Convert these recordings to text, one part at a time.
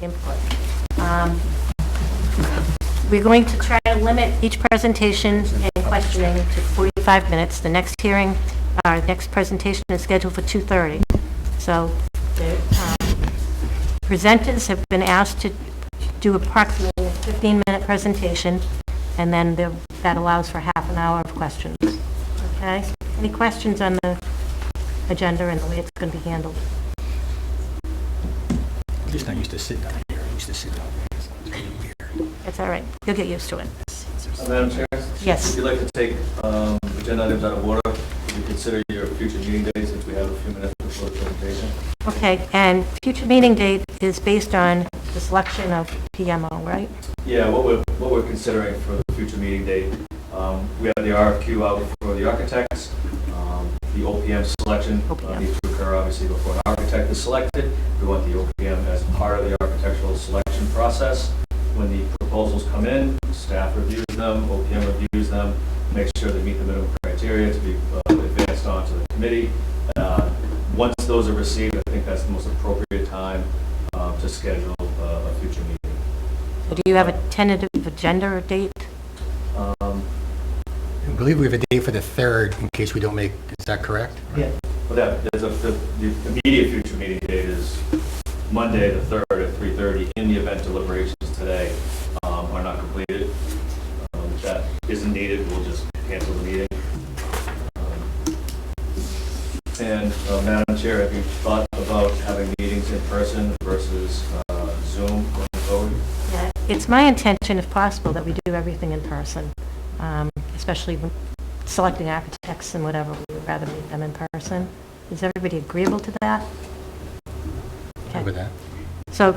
input. We're going to try to limit each presentation and questioning to 45 minutes. The next hearing, our next presentation is scheduled for 2:30. So the presenters have been asked to do approximately a 15-minute presentation, and then that allows for half an hour of questions. Okay? Any questions on the agenda and the way it's going to be handled? I'm just not used to sit down here. I used to sit down there. It's really weird. That's all right. You'll get used to it. Madam Chair? Yes. If you'd like to take agenda items out of order, would you consider your future meeting days since we have a few minutes before the presentation? Okay, and future meeting date is based on the selection of PMO, right? Yeah, what we're considering for the future meeting date, we have the RFQ out for the architects. The OPM selection needs to occur obviously before an architect is selected. We want the OPM as part of the architectural selection process. When the proposals come in, staff reviews them, OPM reviews them, makes sure they meet the minimum criteria to be advanced on to the committee. Once those are received, I think that's the most appropriate time to schedule a future meeting. So do you have a tentative agenda or date? I believe we have a date for the 3rd in case we don't make, is that correct? Yeah. Well, the immediate future meeting date is Monday the 3rd at 3:30 in the event deliberations today are not completed. If that isn't needed, we'll just cancel the meeting. And Madam Chair, have you thought about having meetings in person versus Zoom going forward? Yeah, it's my intention, if possible, that we do everything in person, especially when selecting architects and whatever. We would rather meet them in person. Is everybody agreeable to that? Okay. With that. So,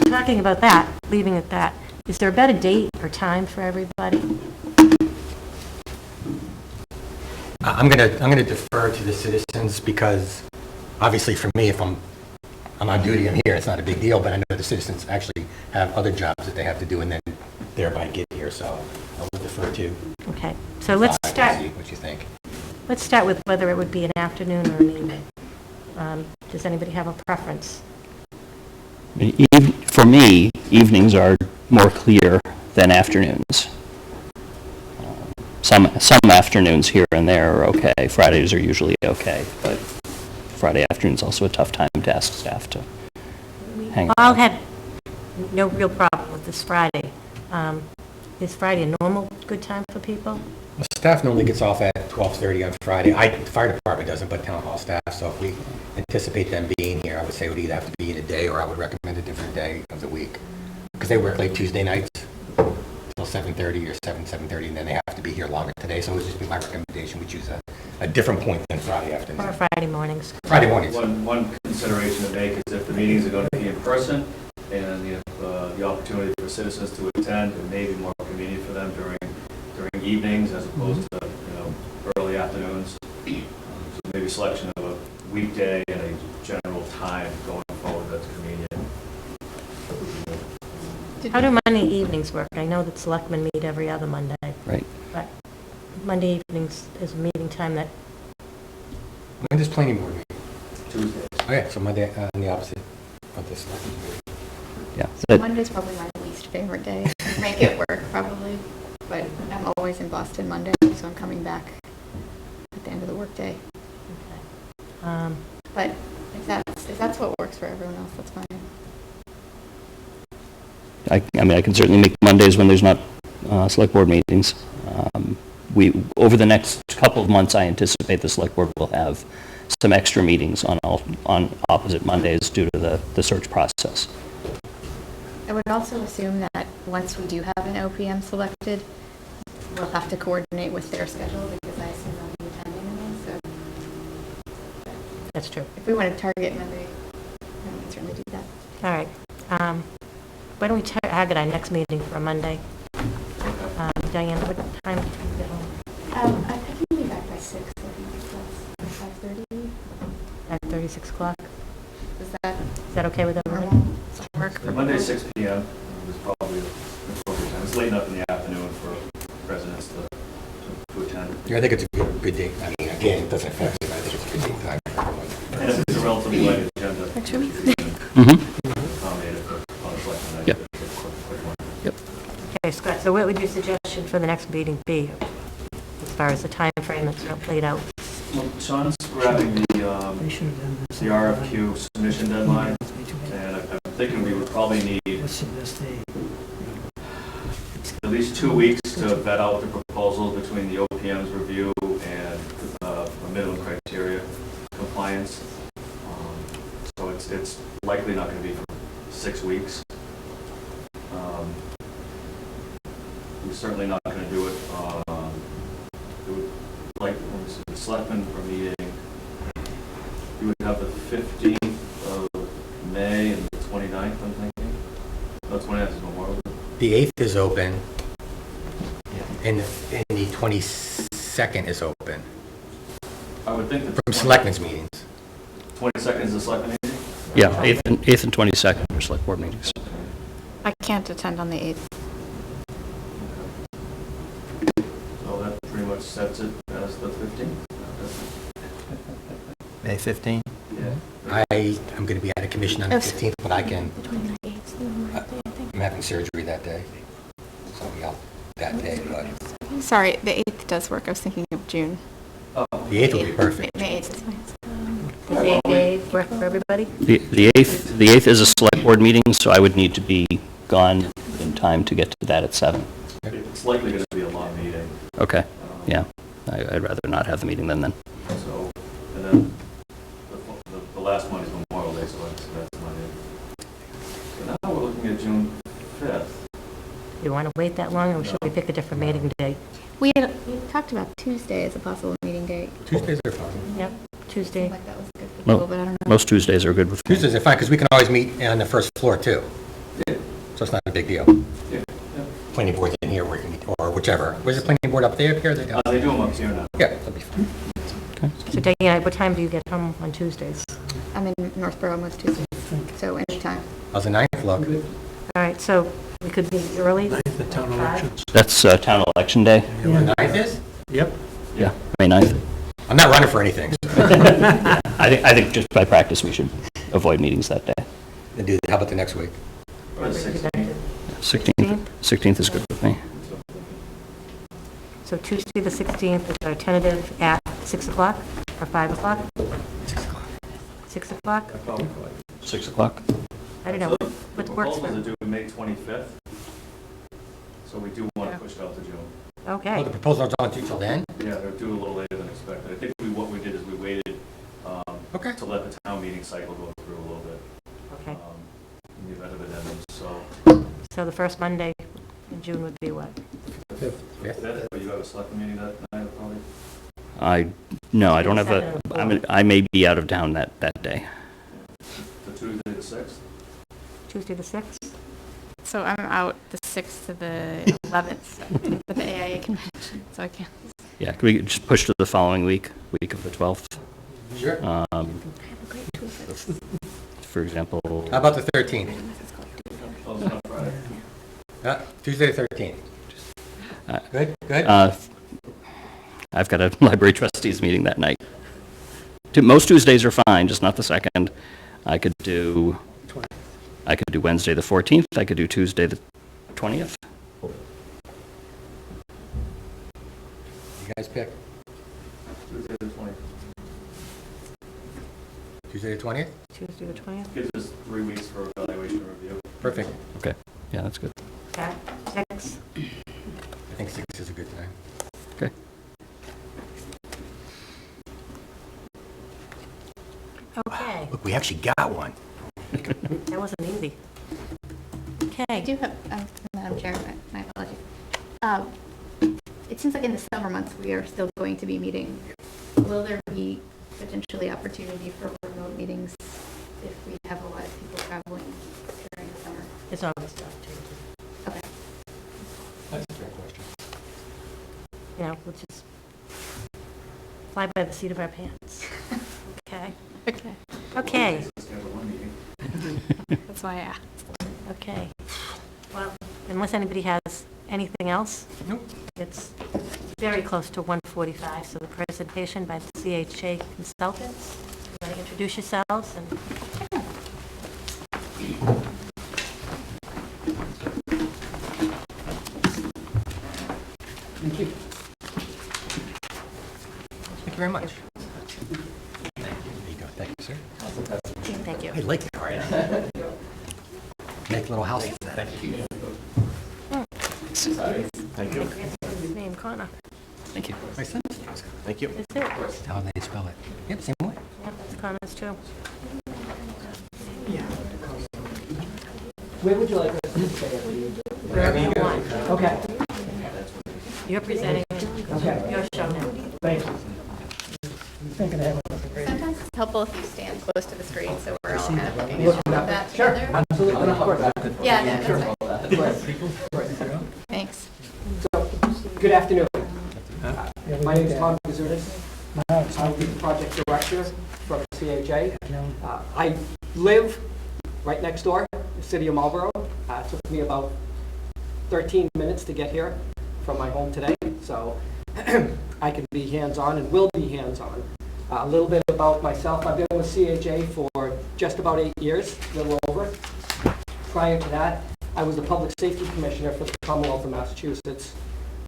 talking about that, leaving it at that, is there a better date or time for everybody? I'm gonna defer to the citizens because obviously for me, if I'm on duty, I'm here, it's not a big deal, but I know the citizens actually have other jobs that they have to do and then thereby get here, so I will defer to. Okay, so let's start. See what you think. Let's start with whether it would be an afternoon or an evening. Does anybody have a preference? For me, evenings are more clear than afternoons. Some afternoons here and there are okay. Fridays are usually okay, but Friday afternoon's also a tough time to ask staff to hang All out. had no real problem with this Friday. Is Friday a normal good time for people? Well, staff normally gets off at 12:30 on Friday. The fire department doesn't, but town hall staff. So if we anticipate them being here, I would say it would either have to be in a day or I would recommend a different day of the week. Because they work late Tuesday nights till 7:30 or 7:30, and then they have to be here longer today. So it would just be my recommendation. We choose a different point than Friday afternoon. Or Friday mornings? Friday mornings. One consideration to make is if the meetings are going to be in person and the opportunity for citizens to attend, it may be more convenient for them during evenings as opposed to early afternoons. So maybe selection of a weekday and a general time going forward that's convenient. How do Monday evenings work? I know that selectmen meet every other Monday. Right. But Monday evenings is a meeting time that, When does planning board meet? Tuesdays. Okay, so Monday on the opposite of this. Yeah. Monday's probably my least favorite day. Make it work, probably. But I'm always in Boston Monday, so I'm coming back at the end of the workday. But if that's what works for everyone else, that's fine. I mean, I can certainly make Mondays when there's not select board meetings. Over the next couple of months, I anticipate the select board will have some extra meetings on opposite Mondays due to the search process. I would also assume that once we do have an OPM selected, we'll have to coordinate with their schedule because I assume they'll be attending anyway. So that's true. if we want to target Monday, then we can certainly do that. All right. Why don't we target our next meeting for a Monday? Diane, what time do you get home? I can be back by 6. I think that's 5:30. 5:30, 6 o'clock? Is that okay with everyone? normal? Does that work for Monday, people? 6 p.m. is probably the appropriate time. It's late enough in the afternoon for residents to attend. Yeah, I think it's a good date. I mean, again, it doesn't affect you, but I think it's a good date time for everyone. And if it's a relatively light agenda, Actually. accommodated for public. Okay, Scott, so what would your suggestion for the next meeting be, as far as the time frame that's laid out? Well, Sean's grabbing the RFQ submission deadline, and I'm thinking we would probably need at least 2 weeks to vet out the proposals between the OPM's review and the minimum criteria compliance. So it's likely not going to be for 6 weeks. We're certainly not going to do it. It would, like, when we see the selectmen are meeting, you would have the 15th of May and the 29th, I'm thinking. No, 29th is Memorial Day. The 8th is open, and the 22nd is open, I would think that from selectmen's meetings. 22nd is the selectmen meeting? Yeah, 8th and 22nd are select board meetings. I can't attend on the 8th. So that pretty much sets it as the 15th. May 15? Yeah. I am going to be at a commission on the 15th, but I can, The 29th. I'm having surgery that day, so I'll be out that day, but Sorry, the 8th does work. I was thinking of June. Oh, the 8th will be perfect. May 8th is fine. Does the 8th work for everybody? The 8th is a select board meeting, so I would need to be gone in time to get to that at 7. it's likely going to be a long meeting. Okay, yeah. I'd rather not have the meeting then. So, and then the last one is Memorial Day, so that's Monday. So now we're looking at June 5th. You want to wait that long, or should we pick a different meeting date? We talked about Tuesday as a possible meeting date. Tuesdays are fine. Yep, Tuesday. Seemed like that was good for Mo- people, but I don't know. Most Tuesdays are good with me. Tuesdays are fine, because we can always meet on the first floor, too. Yeah. So it's not a big deal. Yeah. Planning board's in here, or whichever. Where's the planning board, up there, up here? They down? They do them up here now. Yeah, that'll be fine. So Diana, what time do you get home on Tuesdays? I'm in Northborough most Tuesdays, so anytime. How's the 9th look? All right, so we could meet early? The town elections. That's town election day. The 9th is? Yep. Yeah, May 9th. I'm not running for anything, so. I think just by practice, we should avoid meetings that day. Then do, how about the next week? Or the 16th. 16th is good with me. So Tuesday, the 16th is our tentative at 6 o'clock or 5 o'clock? 6 o'clock. 6 o'clock? 6 o'clock? I don't know, what The works proposals are for, due May 25th, so we do want to push it out to June. Oh, okay. the proposals aren't due till then? Yeah, they're due a little later than expected. I think what we did is we waited Okay. to let the town meeting cycle go through a little bit Okay, in the event of addendums, so. so the first Monday in June would be what? Fifth. But you have a select meeting that night, probably? No, I don't have I may be out of town that day. The Tuesday the 6th? Tuesday, the 6th? So I'm out the 6th to the 11th for the AIA convention, so I can't. Yeah, can we just push to the following week of the 12th? Sure. I have a great Tuesday. For example, How about the 13th? Oh, it's not Friday. Tuesday the 13th. Good, good? I've got a library trustees meeting that night. Most Tuesdays are fine, just not the 2nd. I could do Wednesday the 14th. I could do Tuesday the 20th. You guys pick. Tuesday the 20th. Tuesday the 20th? Tuesday, the 20th? Gives us 3 weeks for evaluation and review. Perfect. Okay, yeah, that's good. At 6? I think 6 is a good time. Okay. Okay, Look, we actually got one. that wasn't easy. I Okay, do have, Madam Chair, my apologies. It seems like in the summer months, we are still going to be meeting. Will there be potentially opportunity for remote meetings if we have a lot of people traveling during the summer? it's always tough to, Okay. That's a fair question. you know, we'll just fly by the seat of our pants. Okay, Okay. okay, Schedule one meeting. That's why I asked. okay. Well, unless anybody has anything else? Nope. It's very close to 1:45, so the presentation by the CHA consultants. You want to introduce yourselves and very much. There you go. Thank you, sir. Thank you. I like the card. Make a little house for that. Thank you. Thank you. His name, Connor. Thank you. My son. Thank you. That's it. How they spell it? Yep, same way. Yep, that's Connor's too. Where would you like us to stay? Wherever you want. Okay, You're presenting, okay, your show now. thank you. Sometimes it's helpful if you stand close to the screen, so we're all kind of looking at that Sure, together. absolutely, of course. Yeah, that's fine. Thanks. So, good afternoon. My name is Tom Kazutis. I'm the project director from CHA. I live right next door, the city of Marlborough. It took me about 13 minutes to get here from my home today, so I can be hands-on and will be hands-on. A little bit about myself. I've been with CHA for just about 8 years, a little over. Prior to that, I was the Public Safety Commissioner for the Commonwealth of Massachusetts.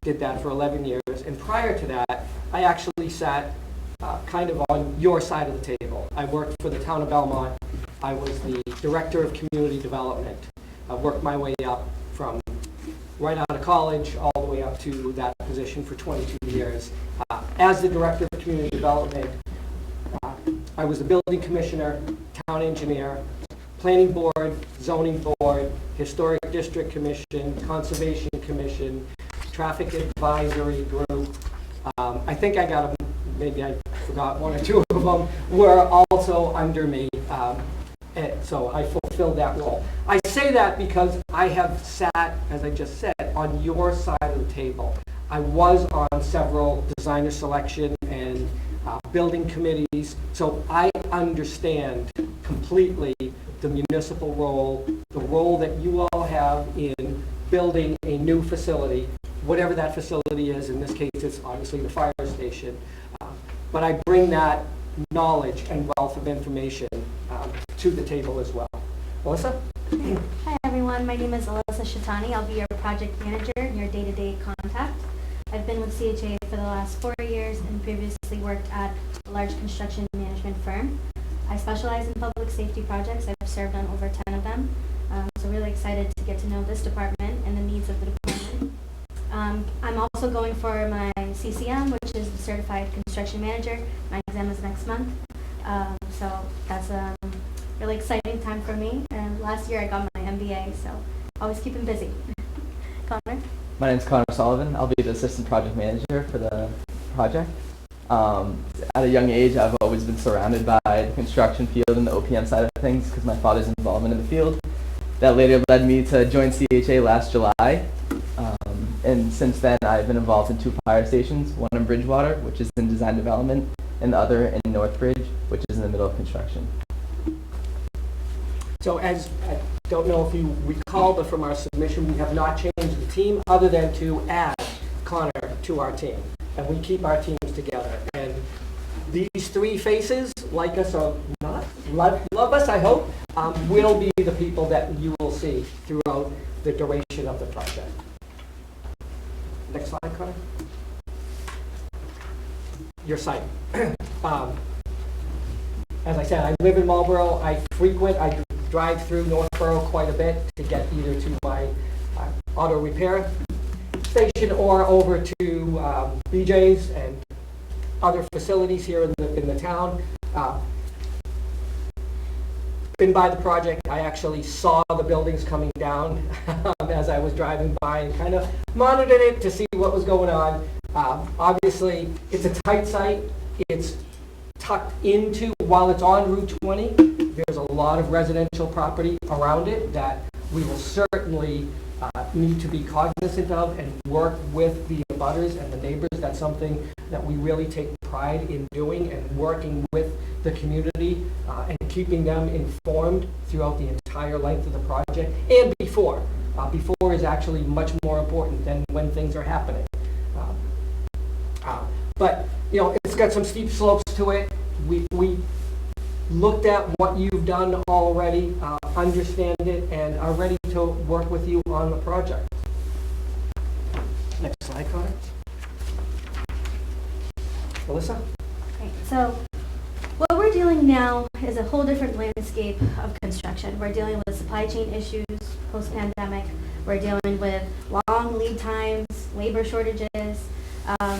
Did that for 11 years. And prior to that, I actually sat kind of on your side of the table. I worked for the town of Belmont. I was the Director of Community Development. I worked my way up from right out of college all the way up to that position for 22 years. As the Director of Community Development, I was the Building Commissioner, Town Engineer, Planning Board, Zoning Board, Historic District Commission, Conservation Commission, Traffic Advisory Group. I think I got them, maybe I forgot one or two of them, were also under me. And so I fulfilled that role. I say that because I have sat, as I just said, on your side of the table. I was on several designer selection and building committees, so I understand completely the municipal role, the role that you all have in building a new facility, whatever that facility is. In this case, it's obviously the fire station. But I bring that knowledge and wealth of information to the table as well. Melissa? Hi everyone, my name is Alyssa Shatani. I'll be your project manager and your day-to-day contact. I've been with CHA for the last 4 years and previously worked at a large construction management firm. I specialize in public safety projects. I've served on over 10 of them. So really excited to get to know this department and the needs of the department. I'm also going for my CCM, which is the Certified Construction Manager. My exam is next month. So that's a really exciting time for me. And last year I got my MBA, so always keeping busy. Connor? My name is Connor Sullivan. I'll be the assistant project manager for the project. At a young age, I've always been surrounded by the construction field and the OPM side of things because my father's involvement in the field. That later led me to join CHA last July. And since then, I've been involved in 2 fire stations, one in Bridgewater, which is in design development, and the other in Northbridge, which is in the middle of construction. So as, I don't know if you recall, but from our submission, we have not changed the team other than to add Connor to our team. And we keep our teams together. And these 3 faces, like us or not, love us, I hope, will be the people that you will see throughout the duration of the project. Next slide, Connor. Your site. As I said, I live in Marlborough. I drive through Northborough quite a bit to get either to my auto repair station or over to BJ's and other facilities here in the town. Been by the project. I actually saw the buildings coming down as I was driving by and kind of monitored it to see what was going on. Obviously, it's a tight site. It's tucked into, while it's on Route 20, there's a lot of residential property around it that we will certainly need to be cognizant of and work with the abutters and the neighbors. That's something that we really take pride in doing, and working with the community and keeping them informed throughout the entire length of the project and before. Before is actually much more important than when things are happening. But you know, it's got some steep slopes to it. We looked at what you've done already, understand it, and are ready to work with you on the project. Next slide, Connor. Melissa? Right, so what we're dealing now is a whole different landscape of construction. We're dealing with supply chain issues post-pandemic. We're dealing with long lead times, labor shortages.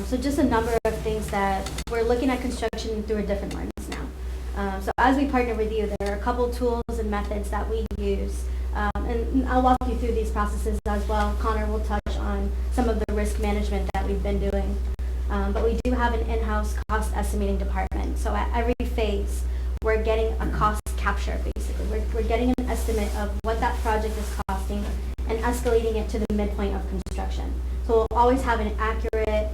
So just a number of things that we're looking at construction through a different lens now. So as we partner with you, there are a couple tools and methods that we use. And I'll walk you through these processes as well. Connor will touch on some of the risk management that we've been doing. But we do have an in-house cost estimating department. So at every phase, we're getting a cost capture, basically. We're getting an estimate of what that project is costing and escalating it to the midpoint of construction. So we'll always have an accurate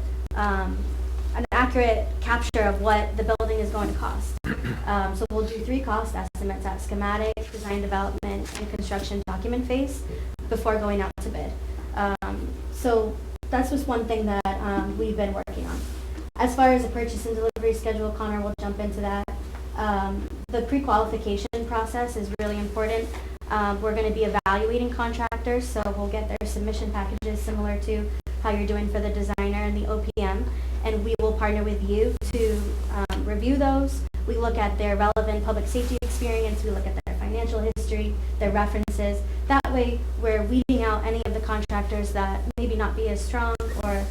capture of what the building is going to cost. So we'll do 3 cost estimates at schematic, design development, and construction document phase before going out to bid. So that's just one thing that we've been working on. As far as the purchase and delivery schedule, Connor will jump into that. The pre-qualification process is really important. We're going to be evaluating contractors, so we'll get their submission packages similar to how you're doing for the designer and the OPM, and we will partner with you to review those. We look at their relevant public safety experience, we look at their financial history, their references. That way, we're weeding out any of the contractors that maybe not be as strong or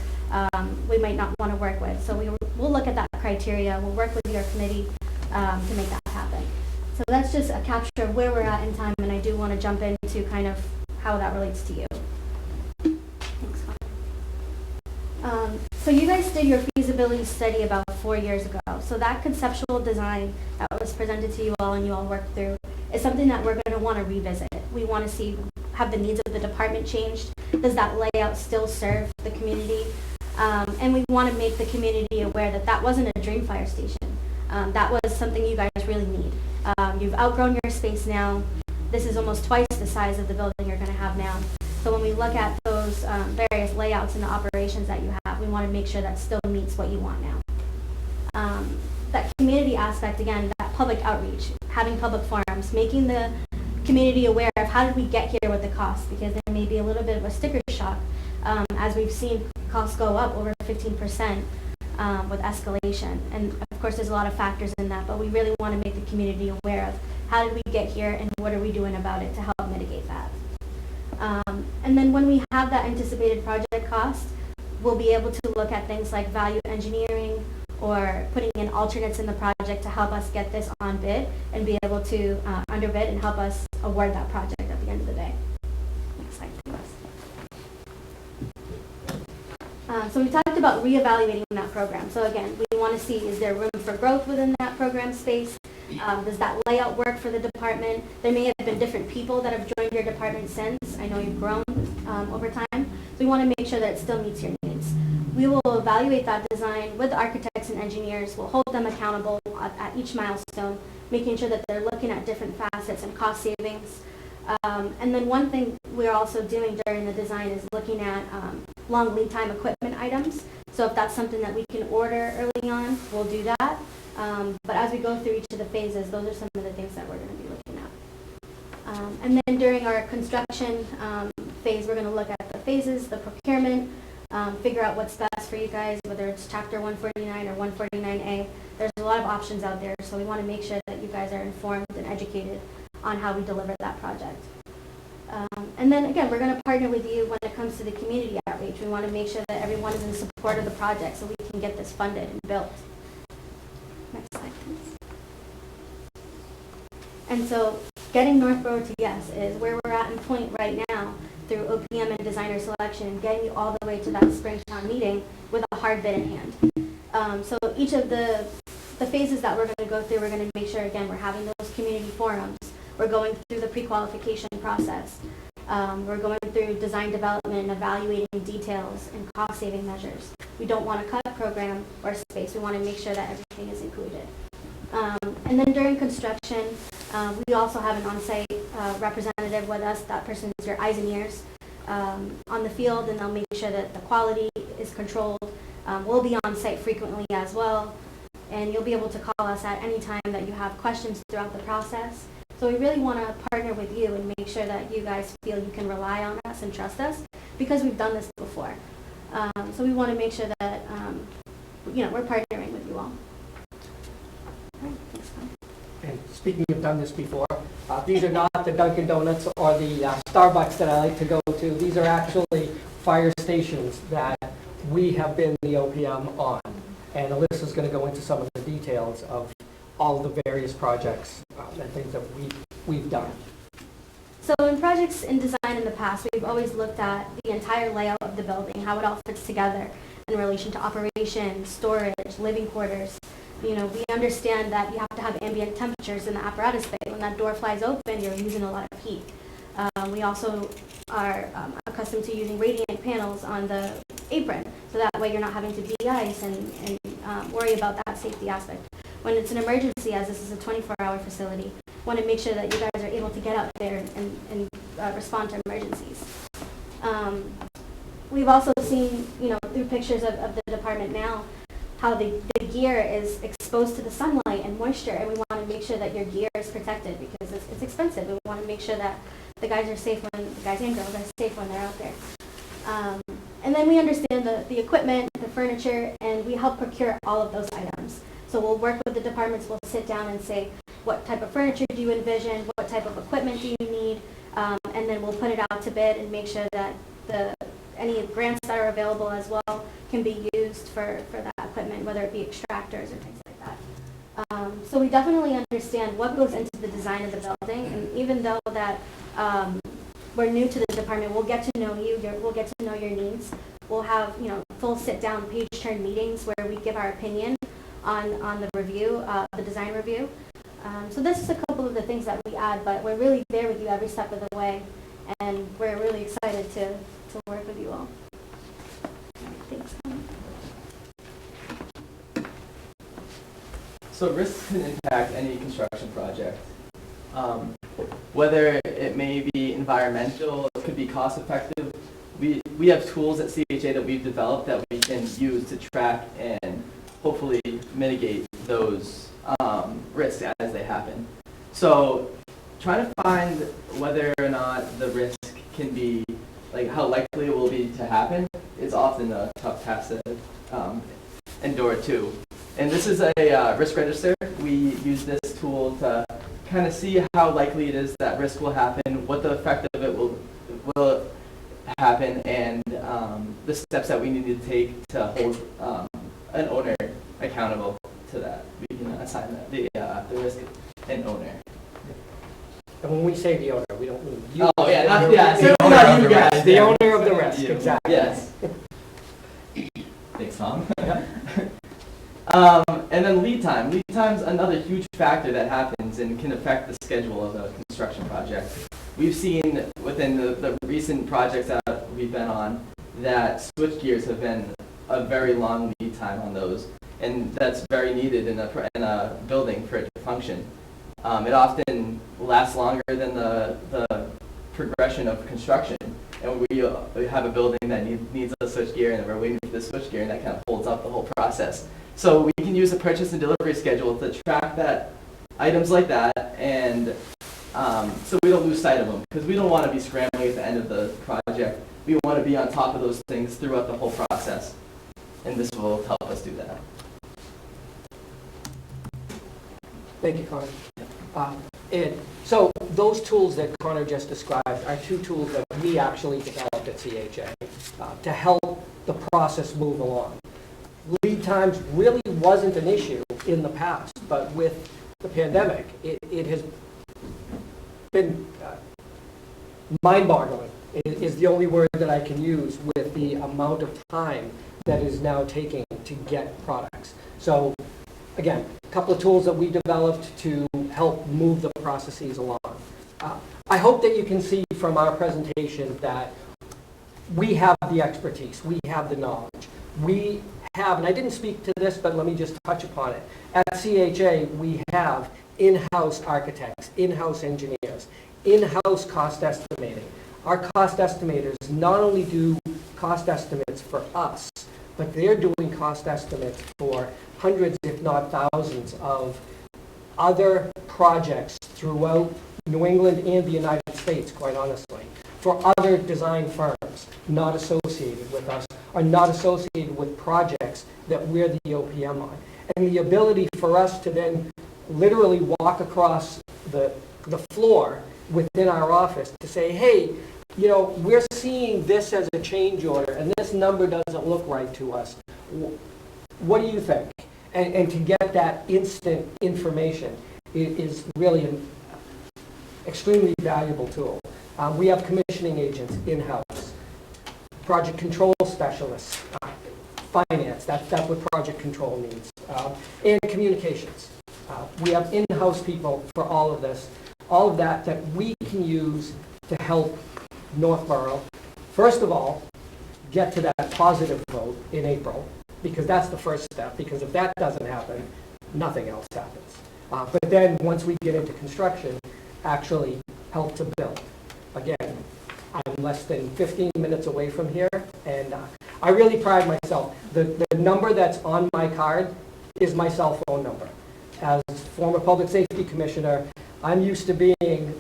we might not want to work with. So we'll look at that criteria, we'll work with your committee to make that happen. So that's just a capture of where we're at in time, and I do want to jump into kind of how that relates to you. Thanks, Connor. So you guys did your feasibility study about 4 years ago. So that conceptual design that was presented to you all and you all worked through is something that we're going to want to revisit. We want to see, have the needs of the department changed? Does that layout still serve the community? And we want to make the community aware that that wasn't a dream fire station. That was something you guys really need. You've outgrown your space now. This is almost twice the size of the building you're going to have now. So when we look at those various layouts and the operations that you have, we want to make sure that still meets what you want now. That community aspect, again, that public outreach, having public forums, making the community aware of how did we get here with the cost, because there may be a little bit of a sticker shock as we've seen costs go up over 15% with escalation. And of course, there's a lot of factors in that, but we really want to make the community aware of how did we get here and what are we doing about it to help mitigate that. And then when we have that anticipated project cost, we'll be able to look at things like value engineering or putting in alternates in the project to help us get this on bid and be able to underbid and help us award that project at the end of the day. Next slide, please. So we talked about reevaluating that program. So again, we want to see, is there room for growth within that program space? Does that layout work for the department? There may have been different people that have joined your department since. I know you've grown over time. So we want to make sure that it still meets your needs. We will evaluate that design with architects and engineers. We'll hold them accountable at each milestone, making sure that they're looking at different facets and cost savings. And then one thing we're also doing during the design is looking at long lead time equipment items. So if that's something that we can order early on, we'll do that. But as we go through each of the phases, those are some of the things that we're going to be looking at. And then during our construction phase, we're going to look at the phases, the procurement, figure out what's best for you guys, whether it's Chapter 149 or 149A. There's a lot of options out there, so we want to make sure that you guys are informed and educated on how we deliver that project. And then again, we're going to partner with you when it comes to the community outreach. We want to make sure that everyone is in support of the project so we can get this funded and built. Next slide, please. And so getting Northborough to yes is where we're at in point right now through OPM and designer selection and getting you all the way to that spring town meeting with a hard bid in hand. So each of the phases that we're going to go through, we're going to make sure, again, we're having those community forums. We're going through the pre-qualification process. We're going through design development and evaluating details and cost-saving measures. We don't want to cut program or space. We want to make sure that everything is included. And then during construction, we also have an on-site representative with us. That person is your eyes and ears on the field, and they'll make sure that the quality is controlled. We'll be on site frequently as well, and you'll be able to call us at any time that you have questions throughout the process. So we really want to partner with you and make sure that you guys feel you can rely on us and trust us because we've done this before. So we want to make sure that we're partnering with you all. speaking, you've done this before. These are not the Dunkin' Donuts or the Starbucks that I like to go to. These are actually fire stations that we have been the OPM on. And Alyssa's going to go into some of the details of all the various projects and things that we've done. So in projects in design in the past, we've always looked at the entire layout of the building, how it all fits together in relation to operations, storage, living quarters. You know, we understand that you have to have ambient temperatures in the apparatus bay. When that door flies open, you're using a lot of heat. We also are accustomed to using radiant panels on the apron, so that way you're not having to de-ice and worry about that safety aspect. When it's an emergency, as this is a 24-hour facility, want to make sure that you guys are able to get out there and respond to emergencies. We've also seen, you know, through pictures of the department now, how the gear is exposed to the sunlight and moisture, and we want to make sure that your gear is protected because it's expensive. We want to make sure that the guys are safe the guys and girls are safe when they're out there. And then we understand the equipment, the furniture, and we help procure all of those items. So we'll work with the departments, we'll sit down and say, what type of furniture do you envision? What type of equipment do you need? And then we'll put it out to bid and make sure that any grants that are available as well can be used for that equipment, whether it be extractors or things like that. So we definitely understand what goes into the design of the building, and even though that we're new to the department, we'll get to know you, we'll get to know your needs. We'll have, you know, full sit-down page-turn meetings where we give our opinion on the review, the design review. So this is a couple of the things that we add, but we're really there with you every step of the way, and we're really excited to work with you all. Thanks. So risks can impact any construction project. Whether it may be environmental, it could be cost effective. We have tools at CHA that we've developed that we can use to track and hopefully mitigate those risks as they happen. So trying to find whether or not the risk can be, like how likely it will be to happen, is often a tough task to endure too. And this is a risk register. We use this tool to kind of see how likely it is that risk will happen, what the effect of it will happen, and the steps that we need to take to hold an owner accountable to that. We can assign that, the risk an owner. And when we say the owner, we don't mean you. Oh yeah, The certainly not you guys. The owner of the risk, Yeah. exactly. Yes. Thanks, Tom. And then lead time. Lead time's another huge factor that happens and can affect the schedule of a construction project. We've seen within the recent projects that we've been on that switch gears have been a very long lead time on those, and that's very needed in a building for it to function. It often lasts longer than the progression of construction, and we have a building that needs a switch gear, and we're waiting for the switch gear, and that kind of holds up the whole process. So we can use the purchase and delivery schedule to track that items like that, and so we don't lose sight of them, because we don't want to be scrambling at the end of the project. We want to be on top of those things throughout the whole process, and this will help us do that. Thank you, Connor. And so those tools that Connor just described are two tools that we actually developed at CHA to help the process move along. Lead times really wasn't an issue in the past, but with the pandemic, it has been mind-boggling, is the only word that I can use, with the amount of time that is now taking to get products. So again, a couple of tools that we developed to help move the processes along. I hope that you can see from our presentation that we have the expertise, we have the knowledge. We have, and I didn't speak to this, but let me just touch upon it. At CHA, we have in-house architects, in-house engineers, in-house cost estimating. Our cost estimators not only do cost estimates for us, but they're doing cost estimates for hundreds, if not thousands, of other projects throughout New England and the United States, quite honestly, for other design firms not associated with us, or not associated with projects that we're the OPM on. And the ability for us to then literally walk across the floor within our office to say, hey, you know, we're seeing this as a change order, and this number doesn't look right to us. What do you think? And to get that instant information is really an extremely valuable tool. We have commissioning agents in-house, project control specialists, finance, that's what project control needs, and communications. We have in-house people for all of this, all of that we can use to help Northborough, first of all, get to that positive vote in April, because that's the first step, because if that doesn't happen, nothing else happens. But then, once we get into construction, actually help to build. Again, I'm less than 15 minutes away from here, and I really pride myself. The number that's on my card is my cell phone number. As former public safety commissioner, I'm used to being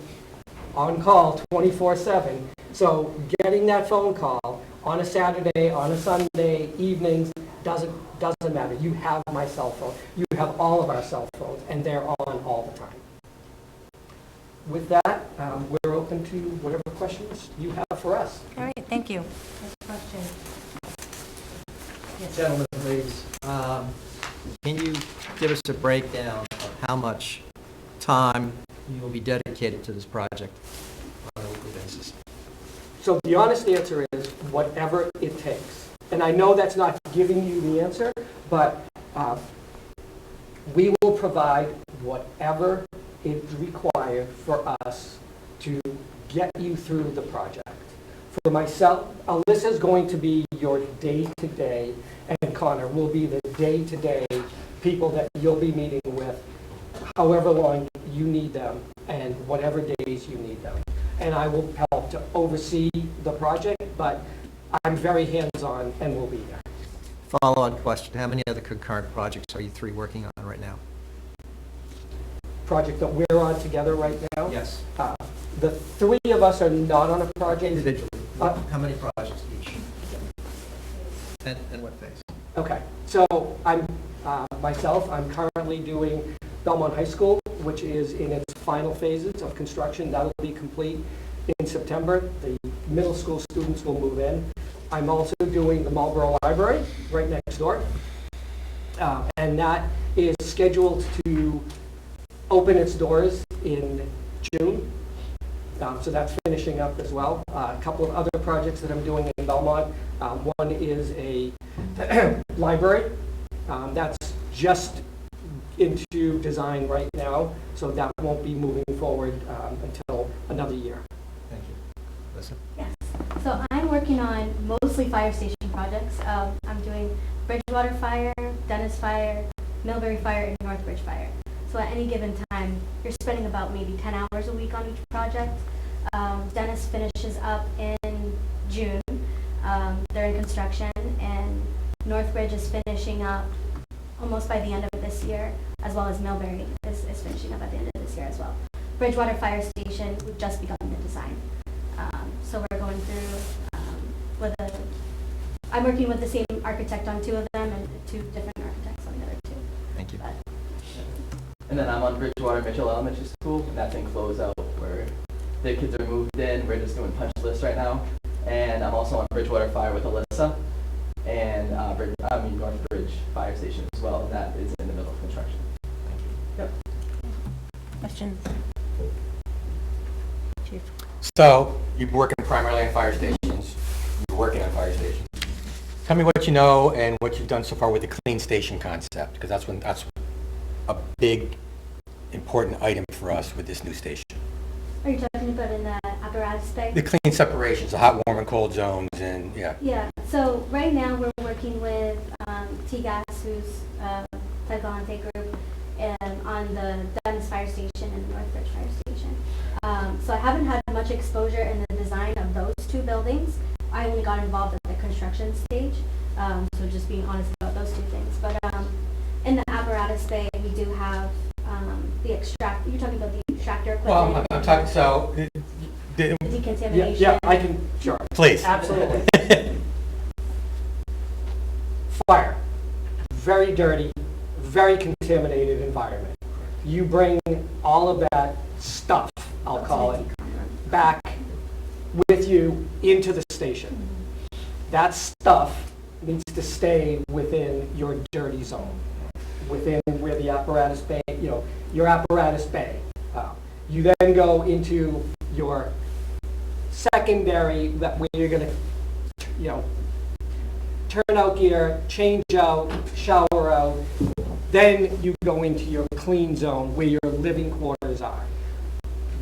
on call 24/7. So getting that phone call on a Saturday, on a Sunday, evenings, doesn't matter. You have my cell phone. You have all of our cell phones, and they're on all the time. With that, we're open to whatever questions you have for us. All right, thank you. Next question. Yes. Gentlemen, please, can you give us a breakdown of how much time you will be dedicated to this project on a weekly basis? So the honest answer is whatever it takes. And I know that's not giving you the answer, but we will provide whatever is required for us to get you through the project. For myself, Alyssa's going to be your day-to-day, and Connor will be the day-to-day people that you'll be meeting with, however long you need them, and whatever days you need them. And I will help to oversee the project, but I'm very hands-on and will be there. Follow-on question, how many other concurrent projects are you three working on right now? Project that we're on together right now? Yes. The three of us are not on a project. Individually, how many projects each? And what phase? Okay, so I'm I'm currently doing Belmont High School, which is in its final phases of construction. That'll be complete in September. The middle school students will move in. I'm also doing the Marlboro Library right next door, and that is scheduled to open its doors in June. So that's finishing up as well. A couple of other projects that I'm doing in Belmont. One is a library. That's just into design right now, so that won't be moving forward until another year. Thank you. Listen. Yes. So I'm working on mostly fire station projects. I'm doing Bridgewater Fire, Dennis Fire, Millbury Fire, and Northbridge Fire. So at any given time, you're spending about maybe 10 hours a week on each project. Dennis finishes up in June. They're in construction, and Northbridge is finishing up almost by the end of this year, as well as Millbury is finishing up at the end of this year as well. Bridgewater Fire Station, we've just begun the design. So we're going through I'm working with the same architect on two of them and two different architects on the other two. Thank you. And then I'm on Bridgewater Mitchell Elementary School, and that's in closeout where the kids are moved in. We're just doing punch lists right now. And I'm also on Bridgewater Fire with Alyssa, and Northbridge Fire Station as well, and that is in the middle of construction. Thank you. Yep. Questions? Chief? So, you're working primarily on fire stations. You're working on fire stations. Tell me what you know and what you've done so far with the clean station concept, because that's a big, important item for us with this new station. Are you talking about in the apparatus bay? The clean separations, the hot, warm, and cold zones, and yeah. Yeah, so right now we're working with T-Gas, who's Ted Galante Group, on the Dennis Fire Station and Northbridge Fire Station. So I haven't had much exposure in the design of those two buildings. I only got involved at the construction stage, so just being honest about those two things. But in the apparatus bay, we do have the extract. You're talking about the extractor equipment. Well, I'm talking, so, the decontamination. Yeah, I can, sure. please. Absolutely. Fire. Very dirty, very contaminated environment. you bring all of that stuff, I'll call it, back with you into the station. That stuff needs to stay within your dirty zone, within where the apparatus bay, your apparatus bay. You then go into your secondary, that where you're gonna, turn out gear, change out, shower out. Then you go into your clean zone where your living quarters are.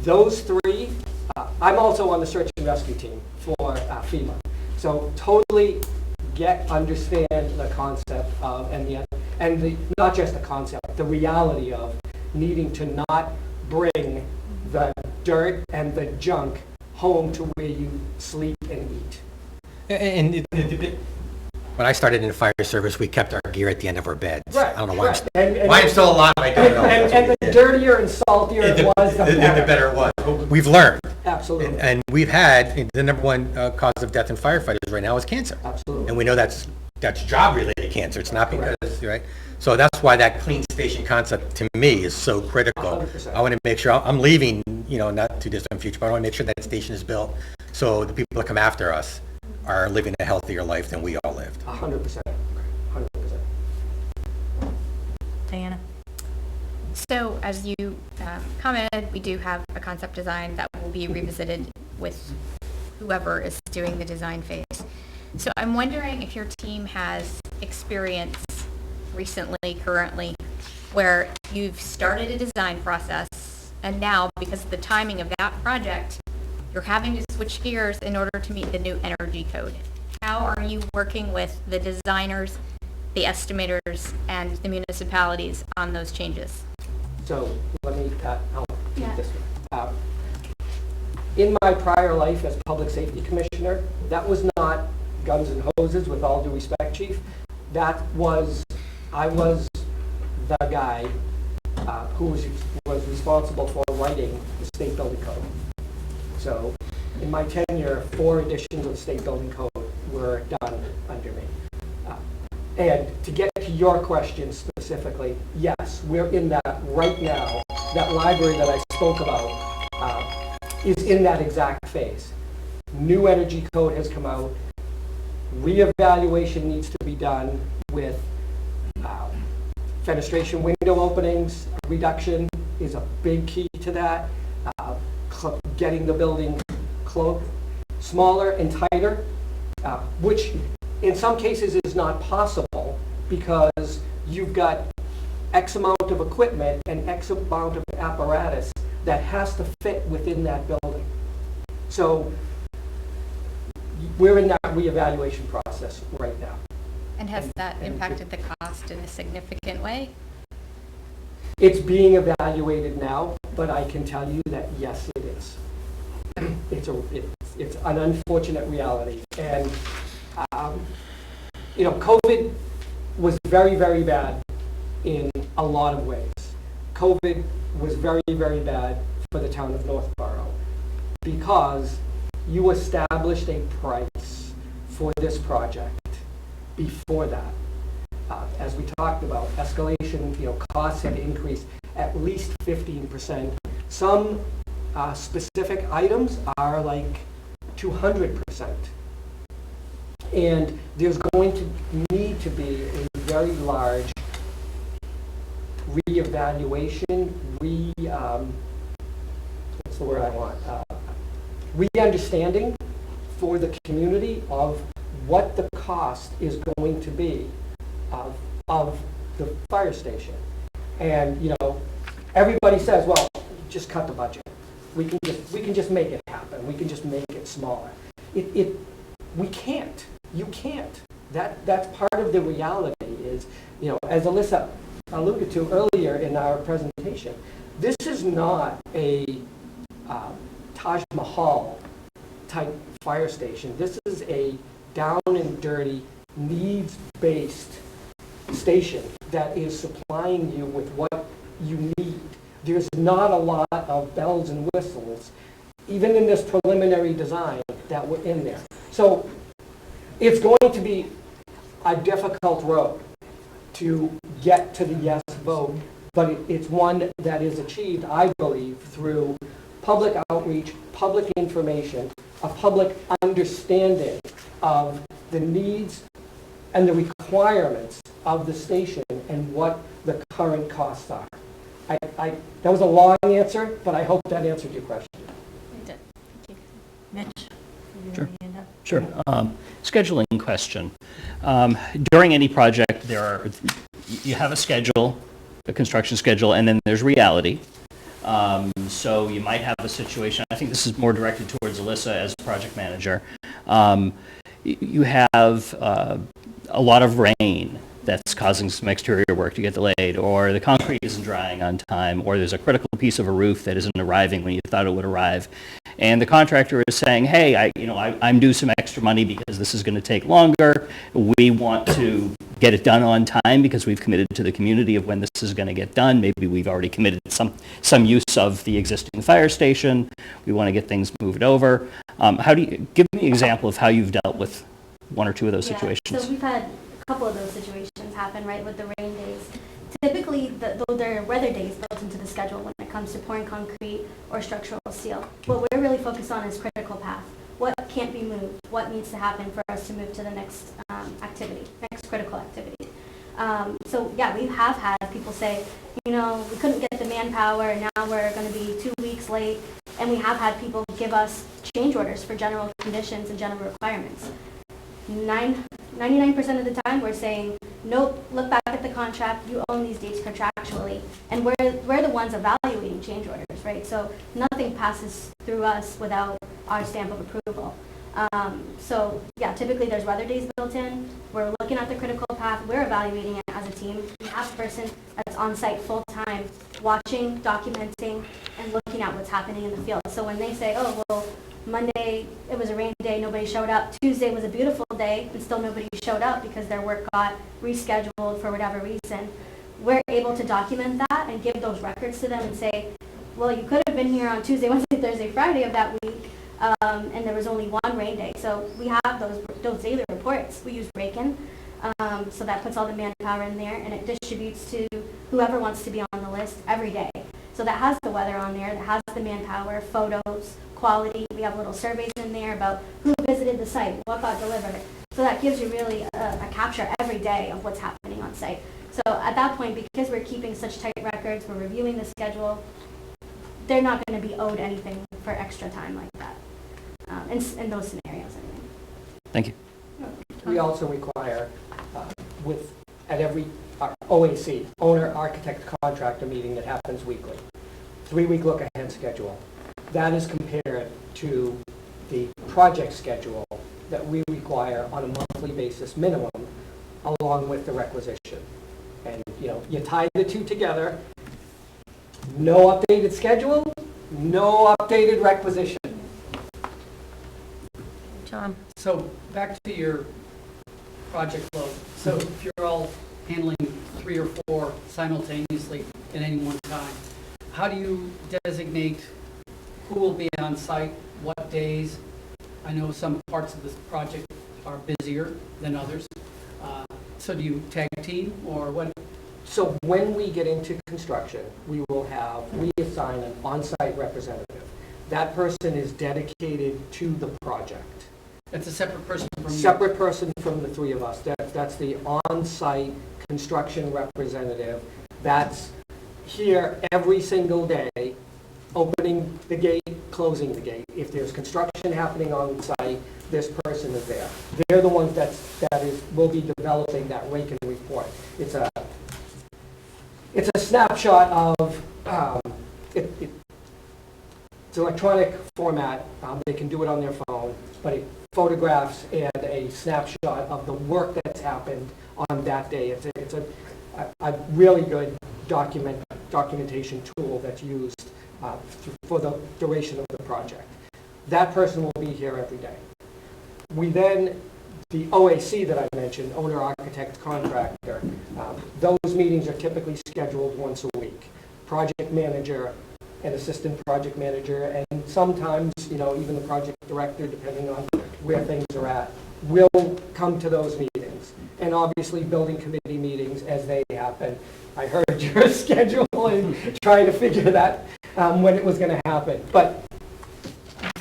Those three, I'm also on the search and rescue team for FEMA. So totally understand the concept of, not just the concept, the reality of needing to not bring the dirt and the junk home to where you sleep and eat. And when I started in the fire service, we kept our gear at the end of our beds. Right, I don't know why, right. why I'm still alive, I don't know. And the dirtier and saltier it was, the better it was. We've learned. Absolutely. And we've had, the number one cause of death in firefighters right now is cancer. Absolutely. And we know that's job-related cancer. It's not because, right? So that's why that clean station concept, to me, is so critical. 100%. I want to make sure, I'm leaving, not too distant future, but I want to make sure that station is built so the people that come after us are living a healthier life than we all lived. 100%. 100%. Diana? So as you commented, we do have a concept design that will be revisited with whoever is doing the design phase. So I'm wondering if your team has experience recently, currently, where you've started a design process and now, because of the timing of that project, you're having to switch gears in order to meet the new energy code. How are you working with the designers, the estimators, and the municipalities on those changes? So let me, I'll Yeah. take this one. In my prior life as public safety commissioner, that was not guns and hoses, with all due respect, Chief. I was the guy who was responsible for writing the state building code. So in my tenure, 4 editions of the state building code were done under me. And to get to your question specifically, yes, we're in that right now. That library that I spoke about is in that exact phase. New energy code has come out. Reevaluation needs to be done with fenestration window openings. Reduction is a big key to that. Getting the building smaller and tighter, which in some cases is not possible because you've got X amount of equipment and X amount of apparatus that has to fit within that building. So we're in that reevaluation process right now. And has that impacted the cost in a significant way? It's being evaluated now, but I can tell you that yes, it is. It's an unfortunate reality. And COVID was very, very bad in a lot of ways. COVID was very, very bad for the town of Northborough because you established a price for this project before that. As we talked about, escalation, costs had increased at least 15%. Some specific items are like 200%. And there's going to need to be a very large reevaluation, what's the word I want? Re-understanding for the community of what the cost is going to be of the fire station. And, everybody says, well, just cut the budget. We can just make it happen. We can just make it smaller. We can't. You can't. That's part of the reality is, as Alyssa alluded to earlier in our presentation, this is not a Taj Mahal type fire station. This is a down and dirty, needs-based station that is supplying you with what you need. There's not a lot of bells and whistles, even in this preliminary design, that were in there. So it's going to be a difficult road to get to the yes vote but it's one that is achieved, I believe, through public outreach, public information, a public understanding of the needs and the requirements of the station and what the current costs are. That was a long answer, but I hope that answered your question. Mitch? you Sure. have your hand up? Sure. Scheduling question. During any project, you have a schedule, a construction schedule, and then there's reality. So you might have a situation, I think this is more directed towards Alyssa as project manager. You have a lot of rain that's causing some exterior work to get delayed, or the concrete isn't drying on time, or there's a critical piece of a roof that isn't arriving when you thought it would arrive. And the contractor is saying, hey, I'm due some extra money because this is going to take longer. We want to get it done on time because we've committed to the community of when this is going to get done. Maybe we've already committed some use of the existing fire station. We want to get things moved over. How do you give me an example of how you've dealt with one or two of those situations? So we've had a couple of those situations happen, right, with the rain days. Typically, though there are weather days built into the schedule when it comes to pouring concrete or structural steel. What we're really focused on is critical path. What can't be moved? What needs to happen for us to move to the next activity, next critical activity? So yeah, we have had people say, we couldn't get the manpower, and now we're going to be 2 weeks late. And we have had people give us change orders for general conditions and general requirements. 99% of the time, we're saying, nope, look back at the contract, you own these dates contractually, and we're the ones evaluating change orders, right? So nothing passes through us without our stamp of approval. So yeah, typically there's weather days built in, we're looking at the critical path, we're evaluating it as a team. We have a person that's on site full time, watching, documenting, and looking at what's happening in the field. So when they say, oh, well, Monday, it was a rainy day, nobody showed up. Tuesday was a beautiful day, and still nobody showed up because their work got rescheduled for whatever reason. We're able to document that and give those records to them and say, well, you could have been here on Tuesday, Wednesday, Thursday, Friday of that week, and there was only one rain day. So we have those daily reports. We use Raycon, so that puts all the manpower in there, and it distributes to whoever wants to be on the list every day. So that has the weather on there, that has the manpower, photos, quality. We have little surveys in there about who visited the site, what got delivered. So that gives you really a capture every day of what's happening on site. So at that point, because we're keeping such tight records, we're reviewing the schedule, they're not going to be owed anything for extra time like that in those scenarios anyway. Thank you. We also require, at every OAC, owner, architect, contractor meeting that happens weekly, 3-week look-ahead schedule. That is compared to the project schedule that we require on a monthly basis minimum, along with the requisition. And, you tie the two together, no updated schedule, no updated requisition. Tom? So back to your project flow. So if you're all handling 3 or 4 simultaneously at any one time, how do you designate who will be on site, what days? I know some parts of this project are busier than others. So do you tag team or what? So when we get into construction, we assign an on-site representative. That person is dedicated to the project. That's a separate person from you? Separate person from the 3 of us. That's the on-site construction representative. That's here every single day, opening the gate, closing the gate. If there's construction happening on site, this person is there. They're the ones will be developing that Raycon report. It's a snapshot of it's electronic format. They can do it on their phone, but it photographs and a snapshot of the work that's happened on that day. It's a really good documentation tool that's used for the duration of the project. That person will be here every day. We then, the OAC that I mentioned, owner, architect, contractor, those meetings are typically scheduled once a week. Project manager and assistant project manager, and sometimes, even the project director, depending on where things are at, will come to those meetings. And obviously, building committee meetings as they happen. I heard your schedule and trying to figure that when it was going to happen. But,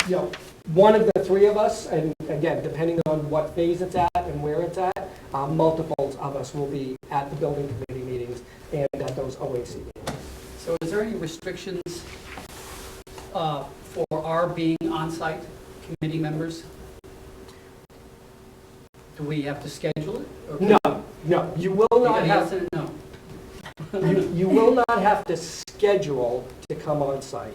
you know, one of the three of us, and again, depending on what phase it's at and where it's at, multiples of us will be at the building committee meetings and at those OAC meetings. So is there any restrictions for our being on-site committee members? Do we have to schedule it? Or No, you will You not gotta have, yes and no. you will not have to schedule to come on site.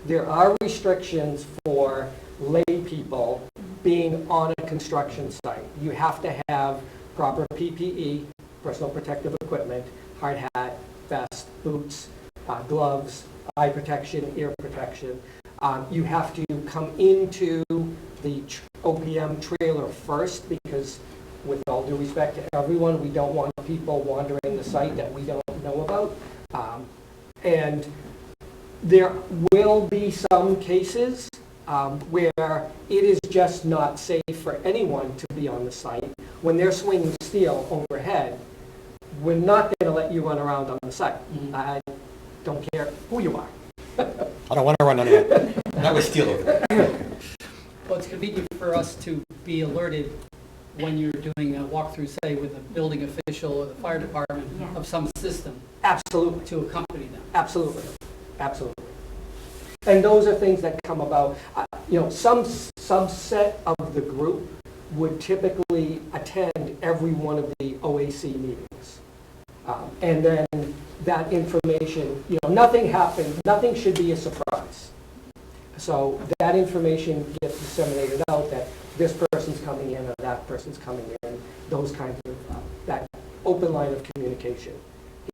There are restrictions for lay people being on a construction site. You have to have proper PPE, personal protective equipment, hard hat, vest, boots, gloves, eye protection, ear protection. You have to come into the OPM trailer first because, with all due respect to everyone, we don't want people wandering the site that we don't know about. And there will be some cases where it is just not safe for anyone to be on the site. When they're swinging steel overhead, we're not going to let you run around on the site. I don't care who you are. I don't want to run on that. That was steel over there. Well, it's convenient for us to be alerted when you're doing a walkthrough, say, with a building official or the fire department Yeah. of some system Absolutely. to accompany them. Absolutely, absolutely. And those are things that come about. You know, some subset of the group would typically attend every one of the OAC meetings. And then that information, you know, nothing happens, nothing should be a surprise. So that information gets disseminated out that this person's coming in or that person's coming in, those kinds of, that open line of communication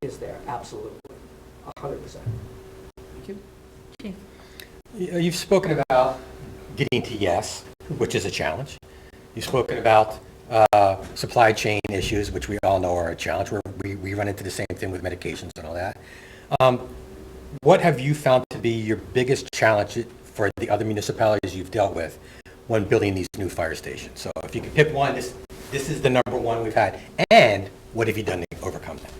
is there, absolutely, 100%. Thank you. You've spoken about getting to yes, which is a challenge. You've spoken about supply chain issues, which we all know are a challenge. We run into the same thing with medications and all that. What have you found to be your biggest challenge for the other municipalities you've dealt with when building these new fire stations? So if you could pick one, this is the number one we've had. And what have you done to overcome that?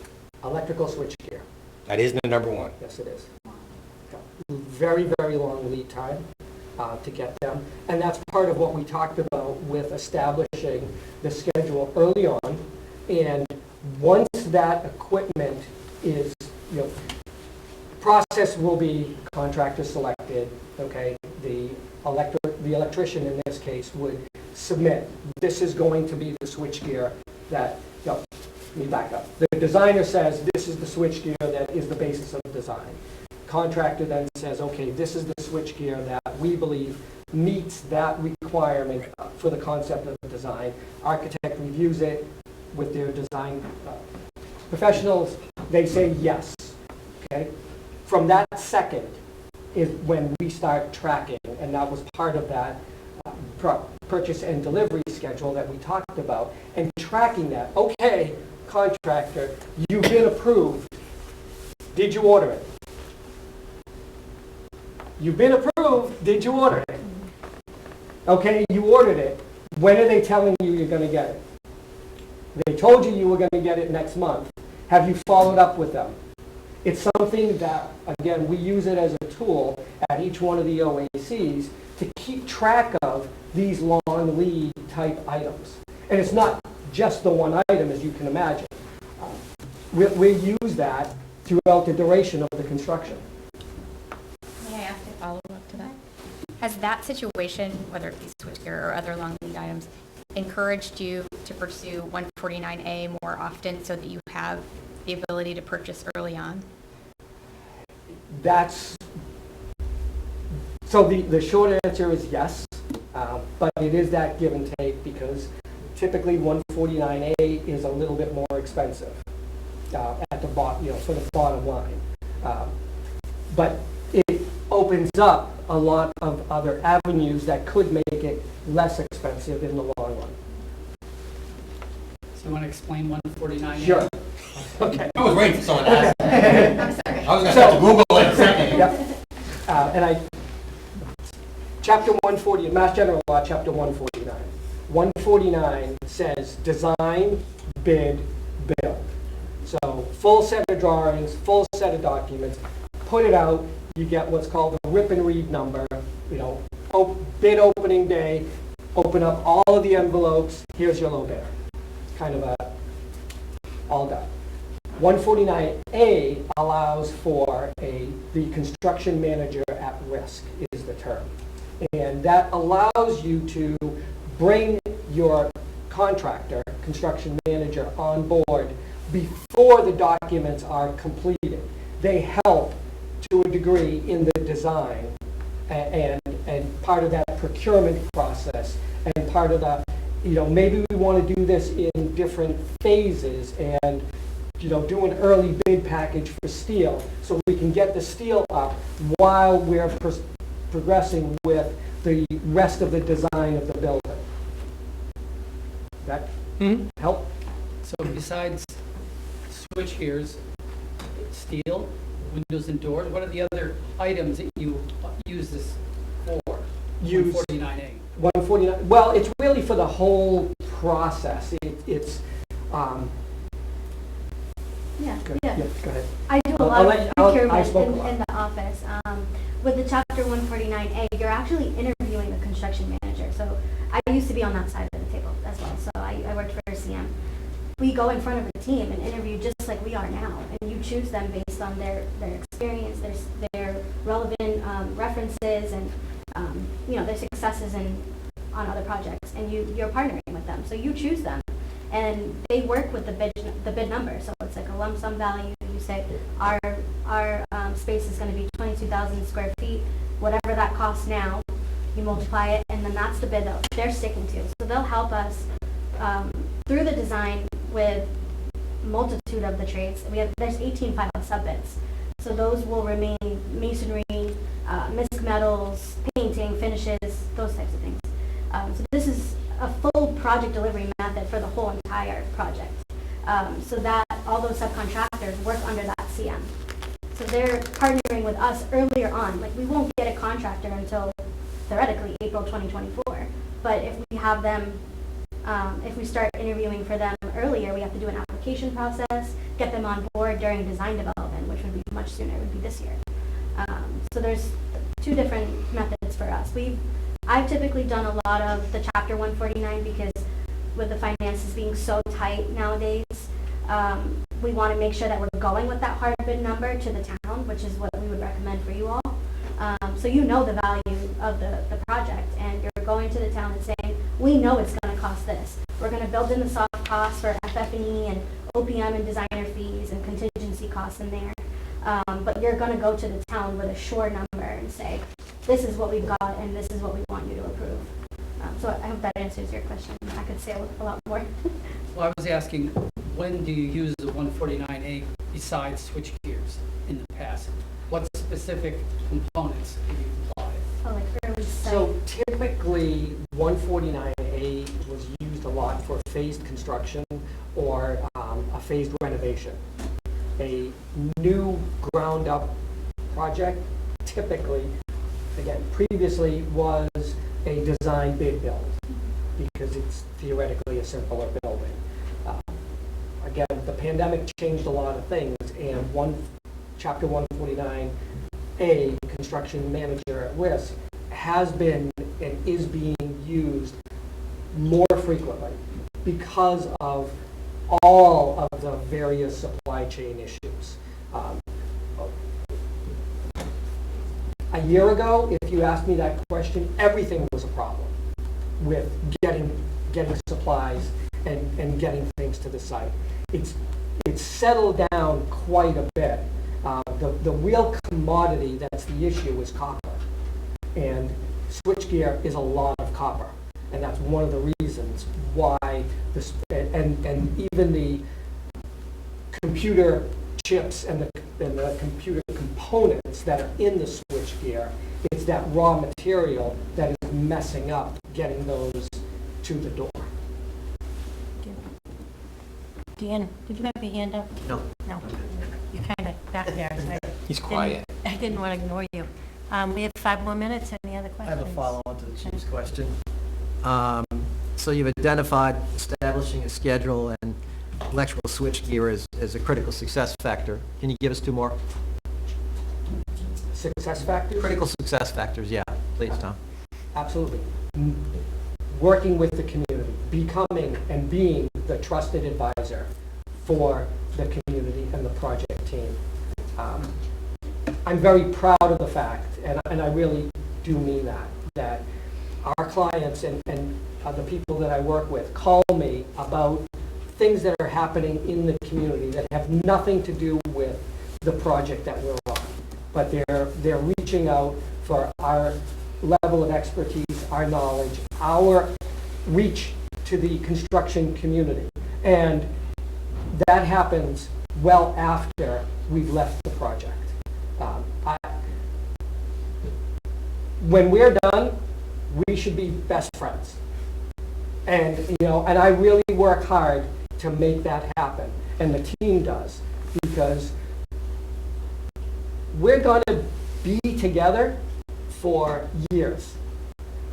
Electrical switchgear, That is the number one. yes it is. Very, very long lead time to get them. And that's part of what we talked about with establishing the schedule early on. And once that equipment is, you know, process will be contractor selected, okay? The electrician in this case would submit, this is going to be the switchgear that, no, let me back up. The designer says, this is the switchgear that is the basis of design. Contractor then says, okay, this is the switchgear that we believe meets that requirement for the concept of the design. Architect reviews it with their design professionals. They say yes, okay? From that second is when we start tracking, and that was part of that purchase and delivery schedule that we talked about, and tracking that. Okay, contractor, you've been approved. Did you order it? You've been approved. Did you order it? Okay, you ordered it. When are they telling you you're going to get it? They told you were going to get it next month. Have you followed up with them? It's something that, again, we use it as a tool at each one of the OACs to keep track of these long lead type items. And it's not just the one item, as you can imagine. We use that throughout the duration of the construction. May I ask a follow-up to that? Has that situation, whether it be switchgear or other long lead items, encouraged you to pursue 149A more often so that you have the ability to purchase early on? So the short answer is yes, but it is that give and take because typically 149A is a little bit more expensive at the bottom, you know, for the bottom line. But it opens up a lot of other avenues that could make it less expensive in the long run. So you want to explain 149? Sure. Okay. I was waiting for someone to ask. I'm sorry. I was going to have to Google it in a second. Yep. Chapter 140, Mass General Law, Chapter 149. 149 says design, bid, build. So full set of drawings, full set of documents, put it out, you get what's called a rip and read number, you know, bid opening day, open up all of the envelopes, here's your low bidder. Kind of all done. 149A allows for the construction manager at risk is the term. And that allows you to bring your contractor, construction manager on board before the documents are completed. They help to a degree in the design and part of that procurement process and part of the, you know, maybe we want to do this in different phases and, you know, do an early bid package for steel so we can get the steel up while we're progressing with the rest of the design of the building. That help? So besides switch gears, steel, windows and doors, what are the other items that you use this for? Use 149A. 149. Well, it's really for the whole process. It's Yeah, go, yeah. go ahead. I do a I'll lot let of you- I procurement spoke a lot. in the office. With the Chapter 149A, you're actually interviewing the construction manager. So I used to be on that side of the table as well. So I worked for CM. We go in front of a team and interview just like we are now. And you choose them based on their experience, their relevant references, and you know, their successes on other projects. And you're partnering with them. So you choose them. And they work with the bid number. So it's like a lump sum value. You say our space is going to be 22,000 square feet. Whatever that costs now, you multiply it, and then that's the bid that they're sticking to. So they'll help us through the design with multitude of the trades. There's 18 filed sub-bids. So those will remain masonry, misc metals, painting, finishes, those types of things. So this is a full project delivery method for the whole entire project. So that all those subcontractors work under that CM. So they're partnering with us earlier on. Like, we won't get a contractor until theoretically April 2024. But if we have them, if we start interviewing for them earlier, we have to do an application process, get them on board during design development, which would be much sooner, it would be this year. So there's two different methods for us. I've typically done a lot of the Chapter 149 because with the finances being so tight nowadays, we want to make sure that we're going with that hard bid number to the town, which is what we would recommend for you all. So you know the value of the project, and you're going to the town and saying, we know it's going to cost this. We're going to build in the soft costs for FF&E and OPM and designer fees and contingency costs in there. But you're going to go to the town with a sure number and say, this is what we've got and this is what we want you to approve. So I hope that answers your question. I could say a lot more. Well, I was asking, when do you use the 149A besides switch gears in the past? What specific components do you apply? Oh, like early site. So typically, 149A was used a lot for phased construction or a phased renovation. A new ground-up project typically, again, previously was a design bid build because it's theoretically a simpler building. Again, the pandemic changed a lot of things, and Chapter 149A, construction manager at risk, has been and is being used more frequently because of all of the various supply chain issues. A year ago, if you asked me that question, everything was a problem with getting supplies and getting things to the site. It's settled down quite a bit. The real commodity that's the issue is copper. And switchgear is a lot of copper. And that's one of the reasons why this, and even the computer chips and the computer components that are in the switchgear, it's that raw material that is messing up getting those to the door. Dan, did you have your hand up? No. No. You're kind of back there. So He's quiet. I didn't want to ignore you. We have 5 more minutes. Any other I questions? have a follow-on to the chief's question. So you've identified establishing a schedule and electrical switchgear as a critical success factor. Can you give us two more? Success factors? Critical success factors, yeah, please, Tom. Absolutely. Working with the community, becoming and being the trusted advisor for the community and the project team. I'm very proud of the fact, and I really do mean that our clients and the people that I work with call me about things that are happening in the community that have nothing to do with the project that we're on. But they're reaching out for our level of expertise, our knowledge, our reach to the construction community. And that happens well after we've left the project. When we're done, we should be best friends. And, and I really work hard to make that happen. And the team does, because we're going to be together for years.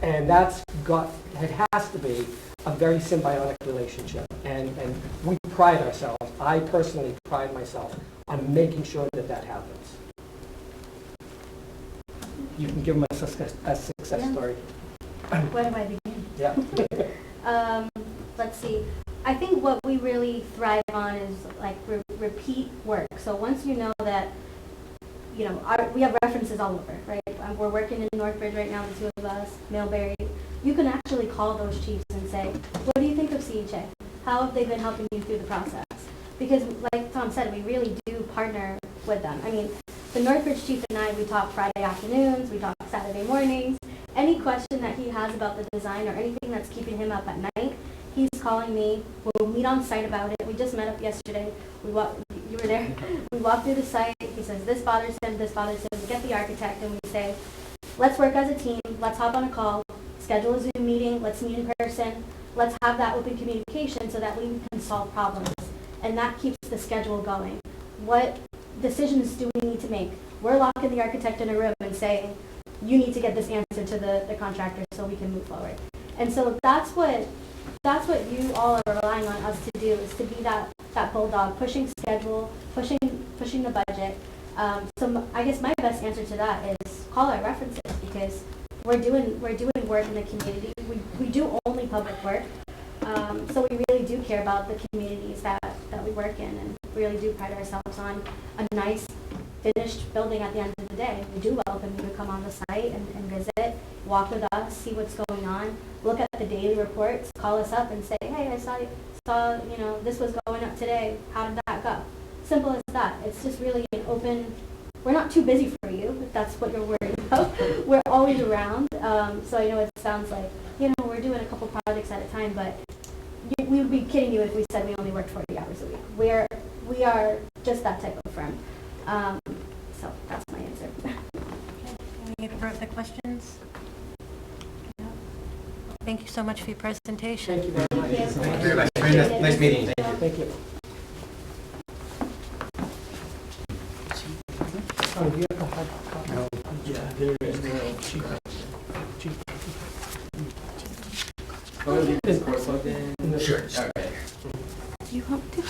And it has to be a very symbiotic relationship. And we pride ourselves, I personally pride myself on making sure that happens. You can give them a success story. Where do I begin? Yeah. Let's see. I think what we really thrive on is like repeat work. So once you know that, we have references all over, right? We're working in Northbridge right now, the two of us, Millbury. You can actually call those chiefs and say, what do you think of CHA? How have they been helping you through the process? Because like Tom said, we really do partner with them. I mean, the Northbridge chief and I, we talk Friday afternoons, we talk Saturday mornings. Any question that he has about the design or anything that's keeping him up at night, he's calling me. We'll meet on site about it. We just met up yesterday. You were there. We walked through the site. He says, this bothers him, this bothers him. We get the architect and we say, let's work as a team. Let's hop on a call, schedule a Zoom meeting. Let's meet in person. Let's have that open communication so that we can solve problems. And that keeps the schedule going. What decisions do we need to make? We're locking the architect in a room and saying, you need to get this answer to the contractor so we can move forward. And so that's what you all are relying on us to do, is to be that bulldog, pushing schedule, pushing the budget. So I guess my best answer to that is call our references, because we're doing work in the community. We do only public work. So we really do care about the communities that we work in, and really do pride ourselves on a nice finished building at the end of the day. We do welcome you to come on the site and visit, walk with us, see what's going on, look at the daily reports, call us up and say, hey, I saw this was going up today. How did that go? Simple as that. It's just really an open, we're not too busy for you, if that's what you're worried about. We're always around. So I know it sounds like, we're doing a couple projects at a time, but we would be kidding you if we said we only worked 40 hours a week. We are just that type of firm. So that's my answer. Any further questions? No. Thank you so much for your presentation. Thank you very much. Thank you very much. Nice meeting you. Thank you. Oh, do you have a hard copy? No. Yeah, there is no cheap. Sure. Okay. You hope to?